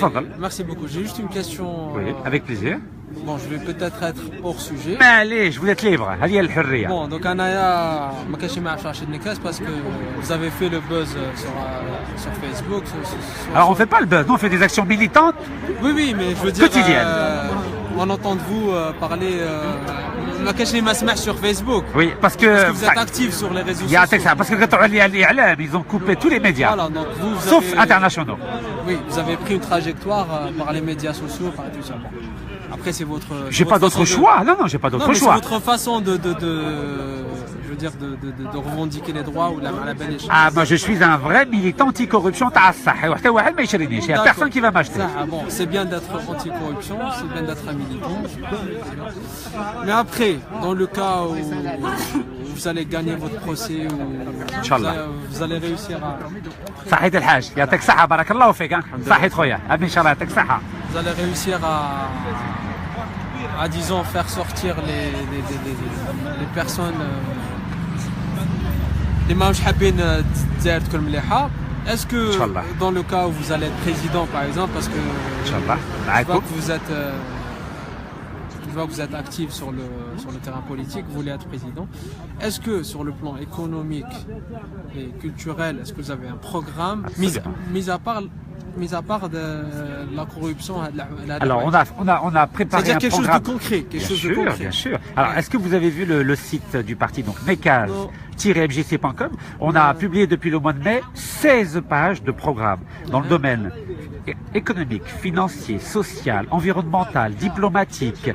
contre, merci beaucoup. J'ai juste une question. Oui, avec plaisir. Bon, je vais peut-être être hors sujet. Mais allez, vous êtes libre. هذه الحرية. Bon, donc Anaya, ما كانش ما عرفش عشان نكاس parce que vous avez fait le buzz sur Facebook. Alors on fait pas le buzz, nous on fait des actions militantes. Oui, mais je veux dire. Quotidiennes. On entend de vous parler. ما كانش ما سمعش sur Facebook. Oui, parce que vous êtes actif sur les réseaux sociaux. Parce que quand on lit l'I'lam, ils ont coupé tous les médias. Voilà, donc vous sauf avez, internationaux. Oui, vous avez pris une trajectoire par les médias sociaux, par tout ça. Après, c'est votre. J'ai pas d'autre choix. Non, j'ai pas d'autre choix. C'est votre façon je veux dire, de revendiquer les droits ou la belle. Ah, moi je suis un vrai militant anti-corruption. Il n'y a personne qui va m'acheter. Bon, c'est bien d'être anti-corruption, c'est bien d'être un militant. Mais après, dans le cas où vous allez gagner votre procès ou vous allez réussir à... صحيت الحاج يعطيك الصحة بارك الله فيك صحيت خويا أمين إن شاء الله يعطيك الصحة. Vous allez réussir à disons faire sortir les personnes اللي ماهمش حابين الجزائر تكون مليحة. Est-ce que dans le cas où vous allez être président par exemple, parce que je vois que vous êtes actif sur le terrain politique, vous voulez être président. Est-ce que sur le plan économique et culturel, est-ce que vous avez un programme mis à part de la corruption? Alors on a préparé c'est-à-dire un quelque programme. chose de concret, Bien sûr. Alors est-ce que vous avez vu le site du parti, donc mecaz-mjc.com? On a publié depuis le mois de mai 16 pages de programme dans le domaine économique, financier, social, environnemental, diplomatique,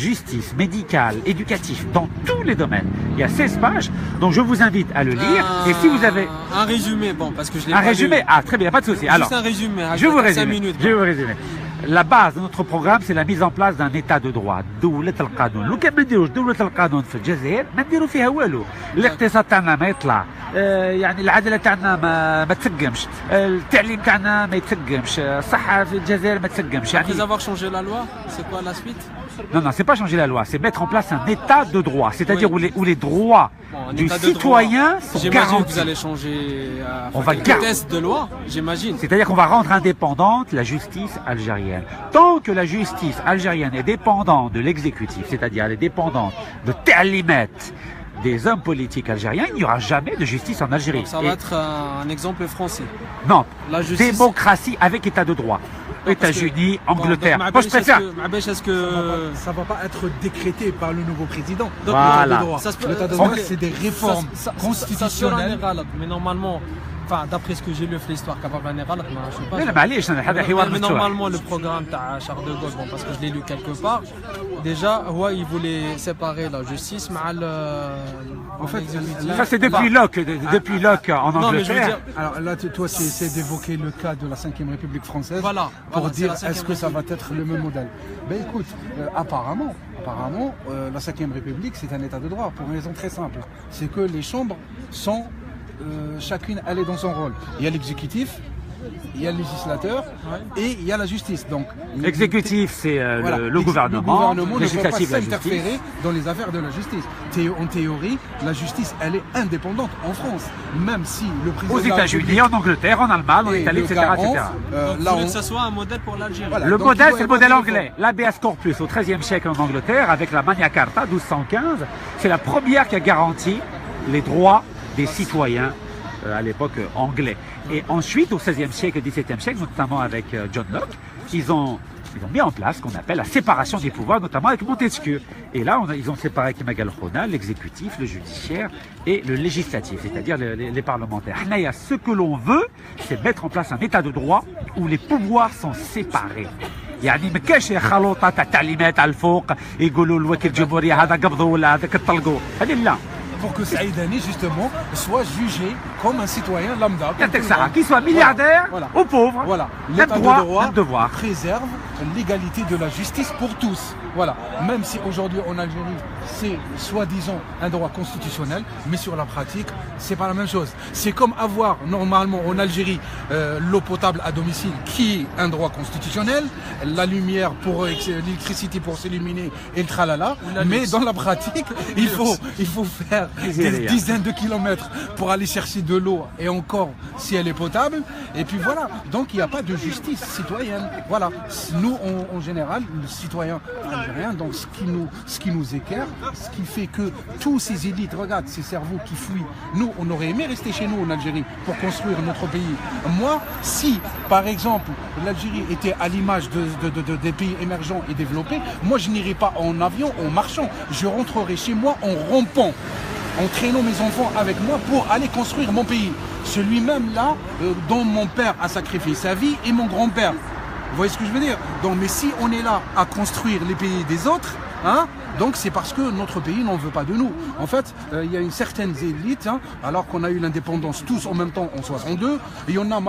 justice, médical, éducatif, dans tous les domaines. Il y a 16 pages, donc je vous invite à le lire. Et si vous avez un résumé, bon, parce que je l'ai un résumé, ah très bien, pas de souci. Alors, juste un résumé. Je vais vous résumer. La base de notre programme, c'est la mise en place d'un état de droit. دولة القانون. لو كان ما نديروش دولة القانون في الجزائر ما نديروا فيها والو. الاقتصاد تاعنا ما يطلع. يعني العدالة تاعنا ما تسقمش. التعليم تاعنا ما يتسقمش. الصحة في الجزائر ما تسقمش. يعني Après avoir changé la loi, c'est quoi la suite? Non, c'est pas changer la loi, c'est mettre en place un état de droit, c'est-à-dire où les droits du citoyen sont garantis. J'imagine que vous allez changer quelques tests de loi, j'imagine. C'est-à-dire qu'on va rendre indépendante la justice algérienne. Tant que la justice algérienne est dépendante de l'exécutif, c'est-à-dire elle est dépendante de ta'limat des hommes politiques algériens, il n'y aura jamais de justice en Algérie. Donc ça va être un exemple français. Non, la justice... démocratie avec état de droit. États-Unis, Angleterre. Moi, je préfère. Est-ce que ça va pas être décrété par le nouveau président? Voilà. L'état de droit, c'est des réformes constitutionnelles. Mais normalement, enfin, d'après ce que j'ai lu, l'histoire je sais pas. Mais normalement, le programme de Charles de Gaulle, bon, parce que je l'ai lu quelque part, déjà, il voulait séparer la justice, en fait, ça c'est depuis Locke, en Angleterre. Non, mais je veux dire... Alors là, toi, c'est d'évoquer le cas de la 5e République française pour dire est-ce que ça va être le même modèle. Ben écoute, apparemment, la 5e République, c'est un état de droit pour une raison très simple. C'est que les chambres sont chacune allée dans son rôle. Il y a l'exécutif, il y a le législateur et il y a la justice. Donc l'exécutif, c'est le gouvernement. Le gouvernement ne peut pas s'interférer dans les affaires de la justice. En théorie, la justice, elle est indépendante en France, même si le président. Aux États-Unis, en Angleterre, en Allemagne, en Italie, etc. Vous voulez que ça soit un modèle pour l'Algérie. Voilà, le modèle, c'est le modèle anglais. L'habeas corpus au XIIIe siècle en Angleterre, avec la Magna Carta 1215, c'est la première qui a garanti les droits des citoyens à l'époque anglais. Et ensuite, au XVIe siècle et XVIIe siècle, notamment avec John Locke, ils ont mis en place ce qu'on appelle la séparation des pouvoirs, notamment avec Montesquieu. Et là, ils ont séparé Kemal Khona, l'exécutif, le judiciaire et le législatif, c'est-à-dire les parlementaires. Ce que l'on veut, c'est mettre en place un état de droit où les pouvoirs sont séparés. يعني ما كاش خلوطه تاع تعليمات على الفوق يقولوا الوكيل الجمهوريه هذا قبضوا ولا هذاك طلقوا هذه لا. Pour que Saïdani, justement, soit jugé comme un citoyen lambda. Qu'il soit milliardaire ou pauvre. Voilà. L'état de droit préserve l'égalité de la justice pour tous. Voilà. Même si aujourd'hui en Algérie, c'est soi-disant un droit constitutionnel, mais sur la pratique, c'est pas la même chose. C'est comme avoir normalement en Algérie l'eau potable à domicile, qui est un droit constitutionnel, la lumière pour l'électricité pour s'illuminer et le tralala. Mais dans la pratique, il faut faire des dizaines de kilomètres pour aller chercher de l'eau et encore si elle est potable. Et puis voilà. Donc il n'y a pas de justice citoyenne. Voilà. Nous, en général, le citoyen algérien, donc ce qui nous équerre, ce qui fait que tous ces élites, regarde, ces cerveaux qui fuient. Nous, on aurait aimé rester chez nous en Algérie pour construire notre pays. Moi, si, par exemple, l'Algérie était à l'image des pays émergents et développés, moi, je n'irais pas en avion, en marchant. Je rentrerai chez moi en rampant, en traînant mes enfants avec moi pour aller construire mon pays. Celui-même là, dont mon père a sacrifié sa vie et mon grand-père. Vous voyez ce que je veux dire? Donc, mais si on est là à construire les pays des autres, donc c'est parce que notre pays n'en veut pas de nous. En fait, il y a une certaine élite, alors qu'on a eu l'indépendance tous en même temps en 62, il y en a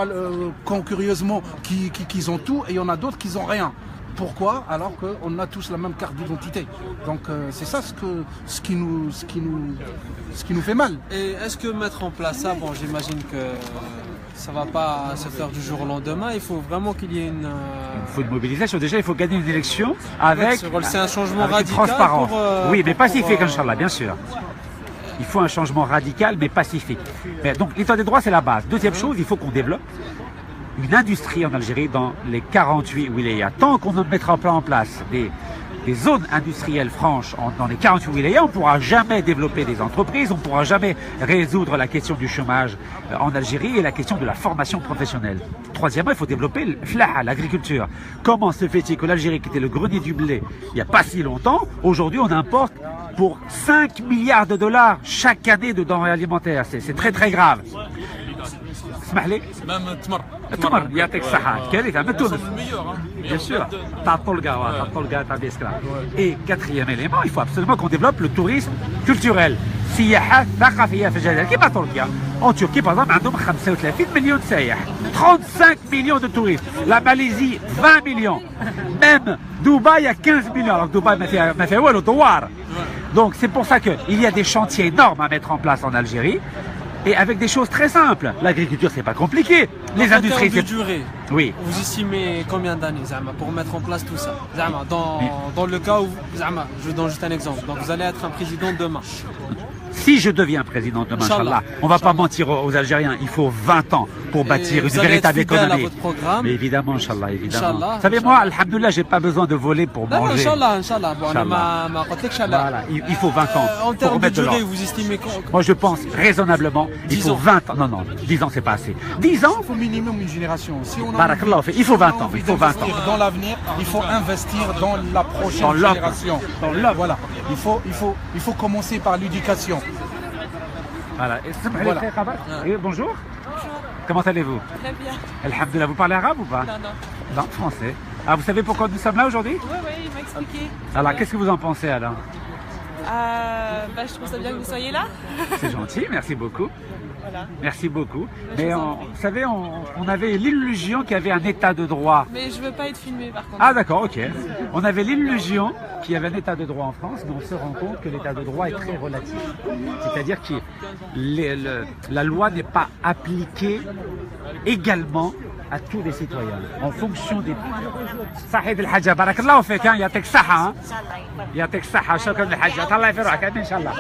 curieusement qui ont tout et il y en a d'autres qui n'ont rien. pourquoi alors qu'on a tous la même carte d'identité. Donc c'est ça ce qui nous fait mal. Et est-ce que mettre en place ça, bon j'imagine que ça va pas se faire du jour au lendemain, il faut vraiment qu'il y ait une... Il faut une mobilisation, déjà il faut gagner une élection avec... C'est un changement avec radical transparence. Oui, mais pacifique, pour, Inch'Allah, bien sûr. Il faut un changement radical, mais pacifique. Mais donc l'état des droits, c'est la base. Deuxième chose, il faut qu'on développe une industrie en Algérie dans les 48 wilayas. Tant qu'on ne mettra pas en place des zones industrielles franches dans les 48 wilayas, on ne pourra jamais développer des entreprises, on ne pourra jamais résoudre la question du chômage en Algérie et la question de la formation professionnelle. Troisièmement, il faut développer l'agriculture. Comment se fait-il que l'Algérie, qui était le grenier du blé il n'y a pas si longtemps, aujourd'hui on importe pour 5 milliards de dollars chaque année de denrées alimentaires. C'est très très grave. اسمح لي التمر يعطيك الصحة كارثة من تونس bien sûr تاع الطلقة تاع بيسكرا. Et quatrième élément, il faut absolument qu'on développe le tourisme culturel. سياحة ثقافية في الجزائر كيما تركيا. En Turquie par exemple عندهم 35 مليون سايح 35 millions de touristes. La Malaisie 20 millions. Même Dubaï a 15 millions. Alors Dubaï ما فيها والو دوار. Donc c'est pour ça qu'il y a des chantiers énormes à mettre en place en Algérie. Et avec des choses très simples. L'agriculture, c'est pas compliqué. Les industries, c'est... durée. Oui. Vous estimez combien d'années, Zama, pour mettre en place tout ça, Zama, dans le cas où, Zama, je donne juste un exemple. Donc vous allez être un président demain. Si je deviens président demain, Inch'Allah, on va pas mentir aux Algériens, il faut 20 ans pour bâtir une véritable économie. À votre programme. Mais évidemment, Inch'Allah, évidemment. Vous savez, moi, alhamdoulilah, j'ai pas besoin de voler pour manger. Inch'Allah. Voilà, il faut 20 ans. En termes de durée, vous estimez quoi? Moi, je pense raisonnablement, il faut 20 ans. Non, 10 ans, c'est pas assez. 10 ans? Il faut minimum une génération. Si on il faut 20 ans. Il faut 20 ans. Dans l'avenir, il faut investir dans la prochaine génération. Voilà. Il faut commencer par l'éducation. Voilà. Bonjour. Comment allez-vous? Très bien. Alhamdoulilah, vous parlez arabe ou pas? Non. Non, français. Ah, vous savez pourquoi nous sommes là aujourd'hui? Oui, il m'a expliqué. Alors, qu'est-ce que vous en pensez alors? Je trouve ça bien que vous soyez là. C'est gentil, merci beaucoup. Voilà. Merci beaucoup. Mais vous savez, on avait l'illusion qu'il y avait un état de droit. Mais je veux pas être filmé par contre. Ah d'accord, ok. On avait l'illusion qu'il y avait un état de droit en France, mais on se rend compte que l'état de droit est très relatif. C'est-à-dire que la loi n'est pas appliquée également à tous les citoyens, en fonction des... صحيح الحاجة بارك الله فيك يعطيك الصحة يعطيك الصحة شكرا للحاجة الله في روحك إن شاء الله.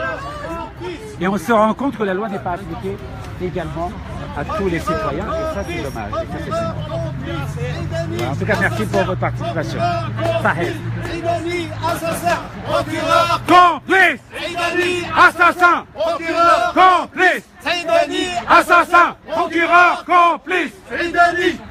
Et on se rend compte que la loi n'est pas appliquée également à tous les citoyens et ça c'est dommage. En tout cas merci pour votre participation. صحيح. Complice. Assassin. Complice. Assassin. Procureur. Complice.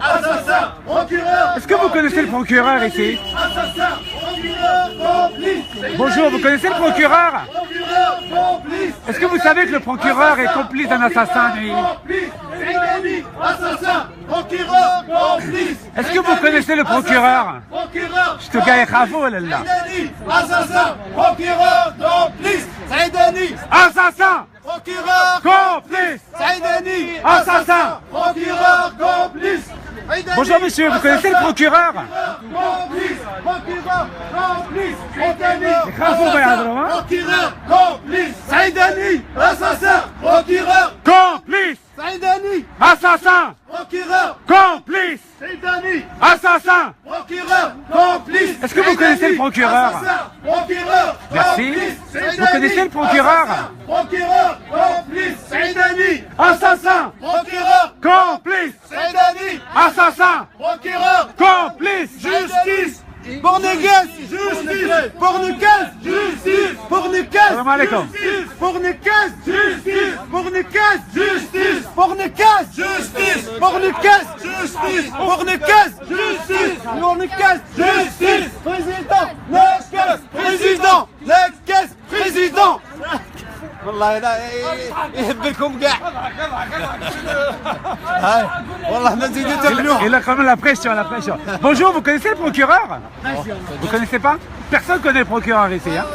Assassin. Procureur. Est-ce que vous connaissez le procureur ici? Assassin. Procureur. Complice. Bonjour, vous connaissez le procureur? Procureur. Complice. Est-ce que vous savez que le procureur est complice d'un assassin, lui? Assassin. Procureur. Complice. Est-ce que vous connaissez le procureur? Procureur. Je te gagne bravo là. Assassin. Procureur. Complice. Saïdani. Assassin. Procureur. Complice. Saïdani. Assassin. Procureur. Complice. Bonjour monsieur, vous connaissez le procureur? Complice. Procureur. Complice. Procureur. Complice. Saïdani. Assassin. Procureur. Complice. Saïdani. Assassin. Procureur. Complice. Saïdani. Assassin. Procureur. Complice. Est-ce que vous connaissez le procureur? Procureur. Merci. Vous connaissez le procureur? Procureur. Complice. Saïdani. Assassin. Procureur. Complice. Saïdani. Assassin. Procureur. Complice. Justice. Pornégas. Justice. Pornégas. Justice. Pornégas. Salam alaikum. Pornégas. Justice. Pornégas. Justice. Pornégas. Justice. Pornégas. Justice. Pornégas. Justice. Pornégas. Justice. Président. Nekes. Président. Nekes. Président. والله لا يحبكم كاع والله ما نزيدو تبنوه. Il a quand même la pression. Bonjour, vous connaissez le procureur? Vous connaissez pas? Personne connaît le procureur ici. Hein?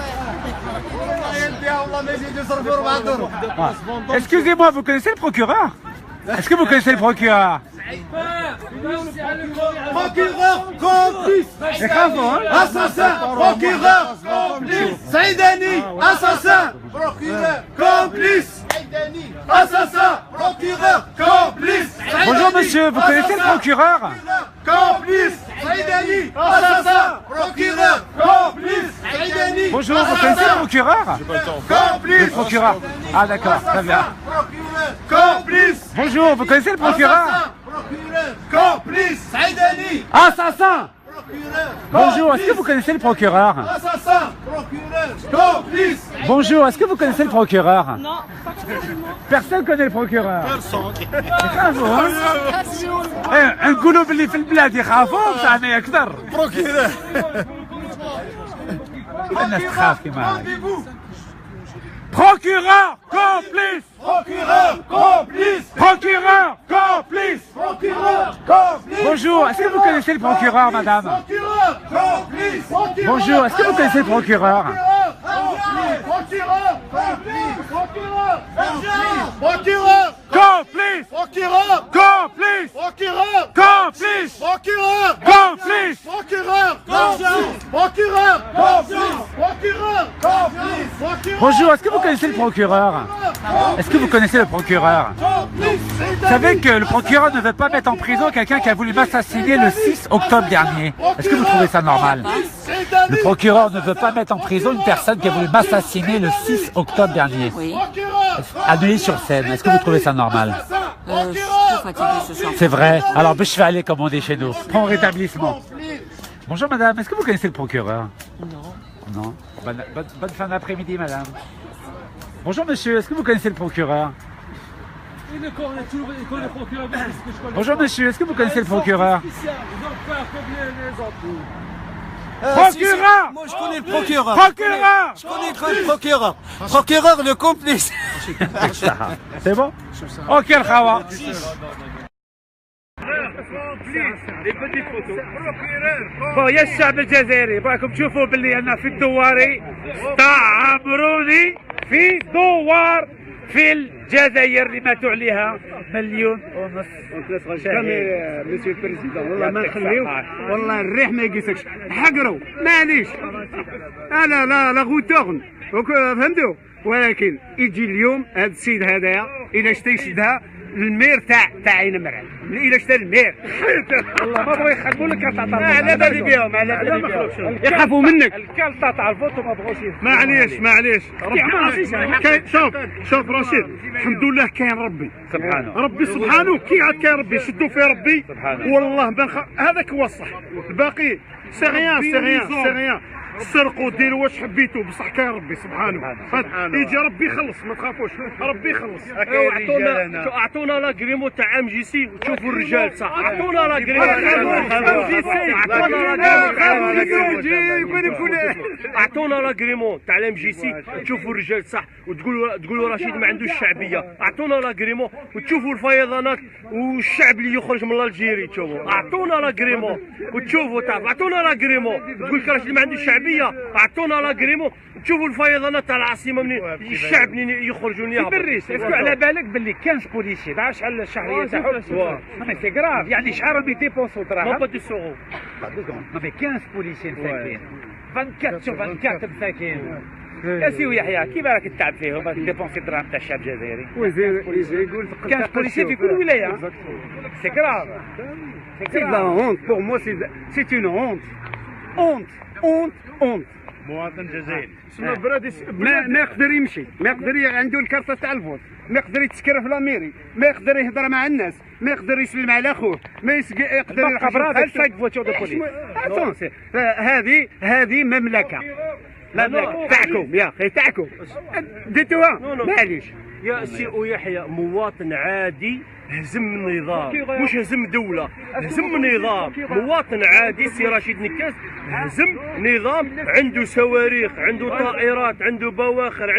Excusez-moi, vous connaissez le procureur? Est-ce que vous connaissez le procureur? Procureur complice. Assassin. Procureur complice. Saïdani. Assassin. Procureur complice. Assassin. Procureur complice. Bonjour monsieur, vous connaissez le procureur? Complice. Saïdani. Assassin. Procureur complice. Saïdani. Bonjour, vous connaissez le procureur? Complice. Le procureur. Ah d'accord, très bien. Complice. Bonjour, vous connaissez le procureur? Complice. Saïdani. Assassin. Bonjour, est-ce que vous connaissez le procureur? Assassin. Procureur. Complice. Bonjour, est-ce que vous connaissez le procureur? Non, pas forcément. Personne connaît le procureur. Personne. نقولوا باللي في البلاد يخافوا بصح اكثر. Procureur. الناس تخاف كيما Procureur complice. Procureur complice. Procureur complice. Procureur complice. Bonjour, est-ce que vous connaissez le procureur, madame? Procureur complice. Bonjour, est-ce que vous connaissez le procureur? Procureur complice. Procureur Procureur complice. Procureur complice. Procureur complice. Procureur complice. Procureur complice. Procureur complice. Procureur complice. Bonjour, est-ce que vous connaissez le procureur? Est-ce que vous connaissez le procureur? Vous savez que le procureur ne veut pas mettre en prison quelqu'un qui a voulu m'assassiner le 6 octobre dernier. Est-ce que vous trouvez ça normal? Le procureur ne veut pas mettre en prison une personne qui a voulu m'assassiner le 6 octobre dernier. Oui. À Neuilly-sur-Seine. Est-ce que vous trouvez ça normal? Je suis trop fatiguée ce soir. C'est vrai. Alors, je vais aller comme on dit chez nous. Prends rétablissement. Bonjour madame, est-ce que vous connaissez le procureur? Non. Non. Bonne fin d'après-midi madame. Bonjour monsieur, est-ce que vous connaissez le procureur? Bonjour monsieur, est-ce que vous connaissez le procureur? Procureur! Moi je connais le procureur. Procureur! Je connais le procureur. Procureur le complice. C'est bon? Ok le khawa. بون يا الشعب الجزائري راكم تشوفوا باللي انا في الدواري استعمروني في دوار في الجزائر اللي ماتوا عليها 1.5 مليون. مسيو البريزيدون والله ما نخليو والله الريح ما يقيسكش حقروا معليش انا لا غوتورن فهمتوا ولكن يجي اليوم هذا السيد هذايا الا يشدها المير تاع عين مرعي الا شتا المير والله ما بغاو يخدموا لك على بالي بهم على بالي بهم يخافوا منك الكالطه تاع الفوتو ما بغاوش معليش شوف رشيد الحمد لله كاين ربي سبحانه كي عاد كاين ربي شدوا في ربي والله هذاك هو الصح الباقي سي غيان سرقوا ديروا واش حبيتوا بصح كاين ربي سبحانه يجي ربي يخلص ما تخافوش ربي يخلص اعطونا لاغريمو تاع ام جي سي وشوفوا الرجال صح اعطونا لاغريمو اعطونا لاغريمو تاع الام جي سي تشوفوا الرجال صح وتقولوا رشيد ما عندوش شعبيه اعطونا لاغريمو وتشوفوا الفيضانات والشعب اللي يخرج من الجيري تشوفوا اعطونا لاغريمو وتشوفوا تعرف اعطونا لاغريمو تقول لك رشيد ما عندوش شعبيه اعطونا لاغريمو تشوفوا الفيضانات تاع العاصمه منين الشعب منين يخرجوا ليها بالريس. اسكو على بالك باللي 15 بوليسي تعرف شحال الشهريه تاعهم؟ مي سي غراف يعني شحال راهم يديبونسو دراهم؟ با دي سورو مي 15 بوليسي مساكين 24 sur 24 مساكين. يا سي يحيى كيف راك تتعب فيهم باش ديبونسي دراهم تاع الشعب الجزائري؟ يقول 15 بوليسي في كل ولايه. سي غراف. C'est de la honte, pour moi c'est une honte. Honte. مواطن جزائري ما يقدر يمشي، ما يقدر عنده الكارطة تاع الفوت، ما يقدر يتسكر في لاميري، ما يقدر يهضر مع الناس، ما يقدر يسلم على خوه، ما يقدر يلقى برا 5 فواتور دو بوليس. هذه مملكة تاعكم يا اخي تاعكم ديتوها معليش. يا سي يحيى مواطن عادي هزم النظام مش هزم دولة، هزم نظام. مواطن عادي سي رشيد نكاس هزم نظام عنده صواريخ، عنده طائرات، عنده بواخر،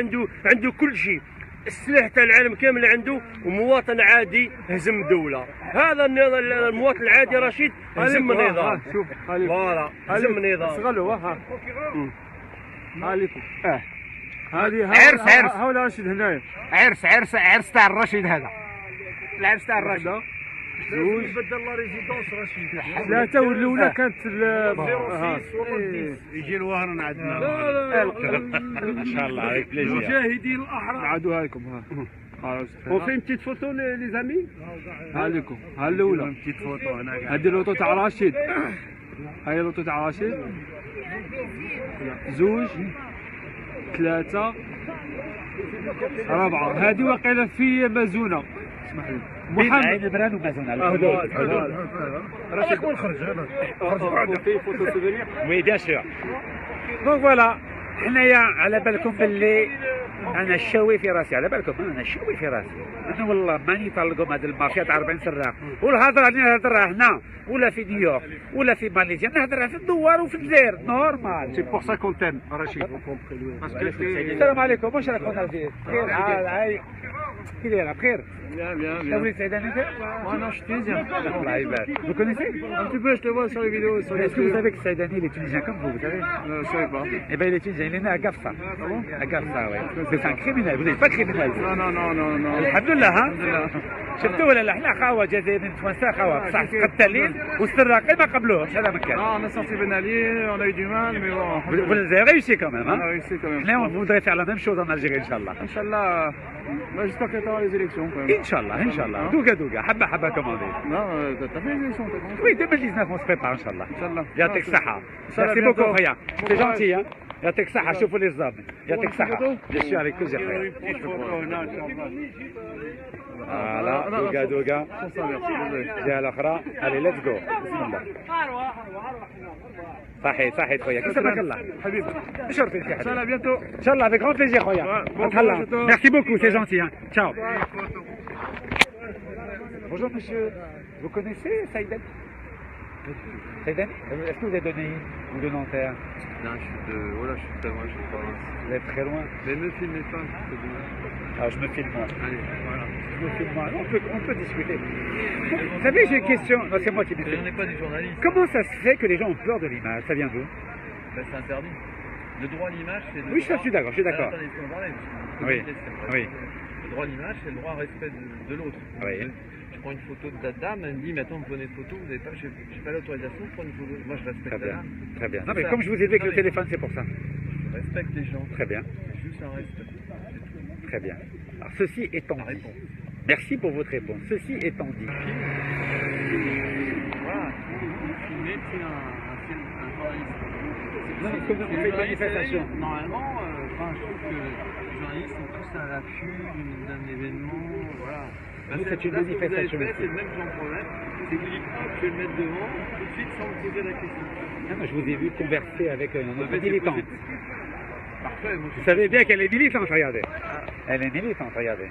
عنده كل شيء، السلاح تاع العالم كامل عنده، ومواطن عادي هزم دولة. هذا المواطن العادي رشيد هزم نظام. شوف فوالا هزم نظام. صغلوا عليكم هذه عرس هاو رشيد هنايا عرس تاع الرشيد هذا. العرس تاع الرشيد زوج بدل لا ريزيدونس رشيد 3 والاولى كانت 06 يجي الوهران عندنا ان شاء الله عليك بليزير. مشاهدين الاحرار نعادوها لكم ها وفين بتيت فوتو لي زامي ها لكم ها الاولى بتيت فوتو هنا هذه اللوطو تاع رشيد هاي اللوطو تاع رشيد 2 3 4 هذه واقيلا في مازونه اسمح لي محمد عين بران ومازونه رشيد وين خرج خرج في فوتو سوفينير وي بيان سور. دونك فوالا حنايا على بالكم باللي انا الشاوي في راسي، على بالكم انا الشاوي في راسي، انا والله ماني طالقهم هذه المافيا تاع 40 سراق والهضره اللي نهضرها هنا ولا في نيويورك ولا في ماليزيا نهضرها في الدوار وفي الجزائر نورمال. سي بور سا كونتين رشيد. السلام عليكم، واش راك خونا رشيد؟ بخير هاي كي دايره بخير؟ Bien, bien, bien. تولي سعيداني انت؟ Moi non, je suis tunisien. الله يبارك. Vous connaissez? Un petit peu, je te vois sur les vidéos. Sur Est-ce que vous savez que Saïdani il est tunisien comme vous savez? Je savais pas. Eh bien il est tunisien, il est né à Gafsa. À Gafsa, oui. C'est un criminel, vous n'êtes pas criminel. Non, non, non, non, non. الحمد لله ها؟ شفتوا ولا لا؟ احنا خاوه جزائريين توانسه خاوه بصح قتالين والسراقين ما قبلوهمش هذا مكان. Non, on a sorti Ben Ali, on a eu du mal, mais bon. Vous avez réussi quand même, hein? On a réussi quand même. Là, on voudrait faire la même chose en Algérie, Inch'Allah. Inch'Allah, bah, j'espère que tu auras les élections quand même. Inch'Allah, Inch'Allah. Douga Douga, Habba Habba, comme on dit. Non, t'as fait les élections, t'as commencé. Oui, 2019, on se prépare, Inch'Allah. Inch'Allah. Yatek Saha. Inch'Allah, Merci beaucoup, bientôt. Khoya. C'est gentil, hein? Yatek Saha, شوفوا les hommes. Yatek Saha. Bien sûr, avec plaisir. Voilà, Douga Douga. جهة الأخرى. Allez, let's go. بسم الله. صحيح صحيح خويا، كيف سمعك الله؟ حبيبي. شرفي يا حبيبي. ان شاء الله bientôt. ان شاء الله avec grand plaisir خويا. Merci beaucoup, c'est gentil, hein. Ciao. Bonjour monsieur, vous connaissez Saïdani? Saïdani? Est-ce que vous êtes de Neuilly ou de Nanterre? Non, je suis de. Voilà, je suis très loin, je suis pas loin. Vous êtes très loin. Mais me filmez pas, c'est dommage. Alors je me filme moi. Allez, voilà. Je me filme moi. On peut discuter. Vous savez, j'ai une question. Non, c'est moi qui me On filme. n'est pas des journalistes. Comment ça se fait que les gens ont peur de l'image? Ça vient d'où? Ben, c'est interdit. Le droit à l'image, c'est le Oui, droit... je suis d'accord, je suis d'accord. Attendez, il faut en parler, parce que Oui, c'est oui. Le droit à l'image, c'est le droit au respect de l'autre. Oui. Je prends une photo de ta dame, elle me dit, mais attends, vous prenez une photo, vous n'avez pas, j'ai pas l'autorisation de prendre une photo. Moi, je respecte Très bien, la dame. très bien. Non, mais comme je vous ai dit avec le téléphone, c'est pour ça. Je respecte les gens. Très bien, C'est juste un respect. très bien. Alors, ceci étant dit, merci pour votre réponse. Ceci étant dit, Voilà. Filmer, c'est un journaliste. Non, mais comme on fait une manifestation. Normalement, je trouve que les journalistes sont tous à l'affût d'un événement. Voilà. Nous, c'est une là, ce que vous avez manifestation fait, ici. c'est le même genre de problème. C'est que je vais le mettre devant tout de suite sans me poser la question. Ah, moi, je vous ai vu converser avec notre Vous avez militante. Parfait, moi Vous savez bien qu'elle est militante, regardez. Elle est militante, regardez.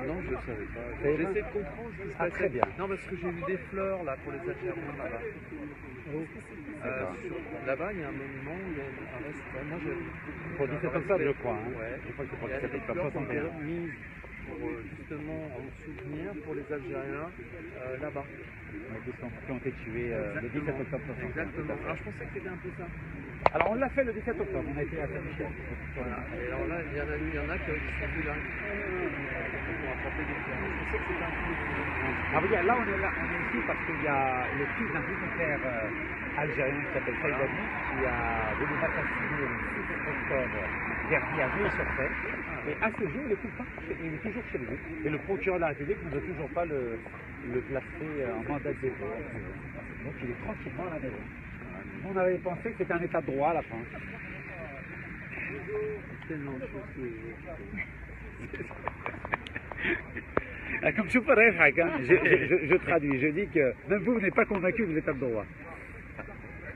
Non, je ne savais pas. savez pas J'essaie de comprendre ce qui se Ah, passe. très bien. Non, parce que j'ai vu des fleurs là pour les Algériens là-bas. Là-bas, il y a un monument où il y a un restaurant. Moi, j'ai. Pour 17 octobre, je crois. Hein. Ouais. Je crois que c'est pour Il y a 17 des octobre, fleurs qui ont été 61. mises pour justement en souvenir pour les Algériens là-bas. Qui ont été tués le 17 octobre 61. Exactement. Alors, je pensais que c'était un peu ça. Alors, on l'a fait le 17 octobre, on a été à Saint-Michel. Voilà. Et alors là, il y en a qui sont plus là. Pour apporter des fleurs. Je pensais que c'était un peu. Ah, vous dire, là, on est ici parce qu'il y a le fils d'un dignitaire algérien qui s'appelle Saïdani qui a venu assassiner le 6 octobre dernier à Neuilly-sur-Seine. Et à ce jour, il est toujours chez lui. Et le procureur de la République ne veut toujours pas le placer en mandat de dépôt. Donc il est tranquillement à la maison. On avait pensé que c'était un état de droit à la France. Tellement de choses que Comme je ferais, je traduis, je dis que même vous n'êtes pas convaincu de l'état de droit.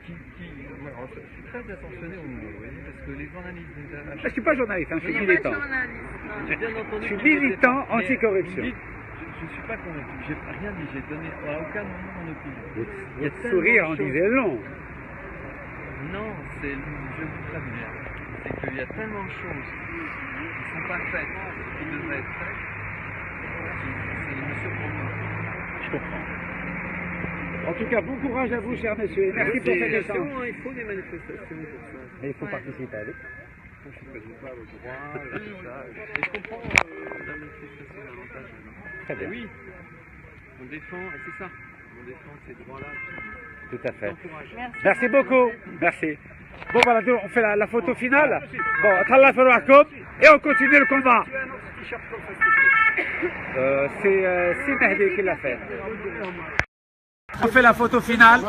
Je suis très attentionné au mot, parce que les journalistes. Je ne suis pas journaliste, hein, je suis militant. J'ai bien entendu. Je suis militant anticorruption. Je ne suis pas convaincu. J'ai rien dit. J'ai donné à aucun moment mon opinion. Votre sourire en disait long. Non, je vous préviens. C'est qu'il y a tellement de choses qui ne sont pas faites, qui devraient être faites. C'est me surprendre. Je comprends. En tout cas, bon courage à vous, cher monsieur. Et merci pour cet échange. Il faut des manifestations pour ça. Mais il faut participer avec. Je ne suis pas au droit, tout ça. Et je comprends la manifestation davantage. Très bien. Oui. On défend, c'est ça. On défend ces droits-là. Tout à fait. Merci beaucoup. Merci. Bon, voilà, on fait la photo finale. Bon, Tallah Farouakoum, et on continue le combat. C'est Mehdi qui l'a fait. On fait la photo finale.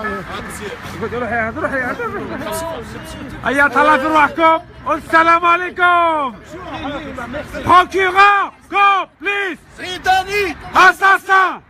Aya Tallah Farouakoum, assalamu alaikum. Procureur, complice, assassin.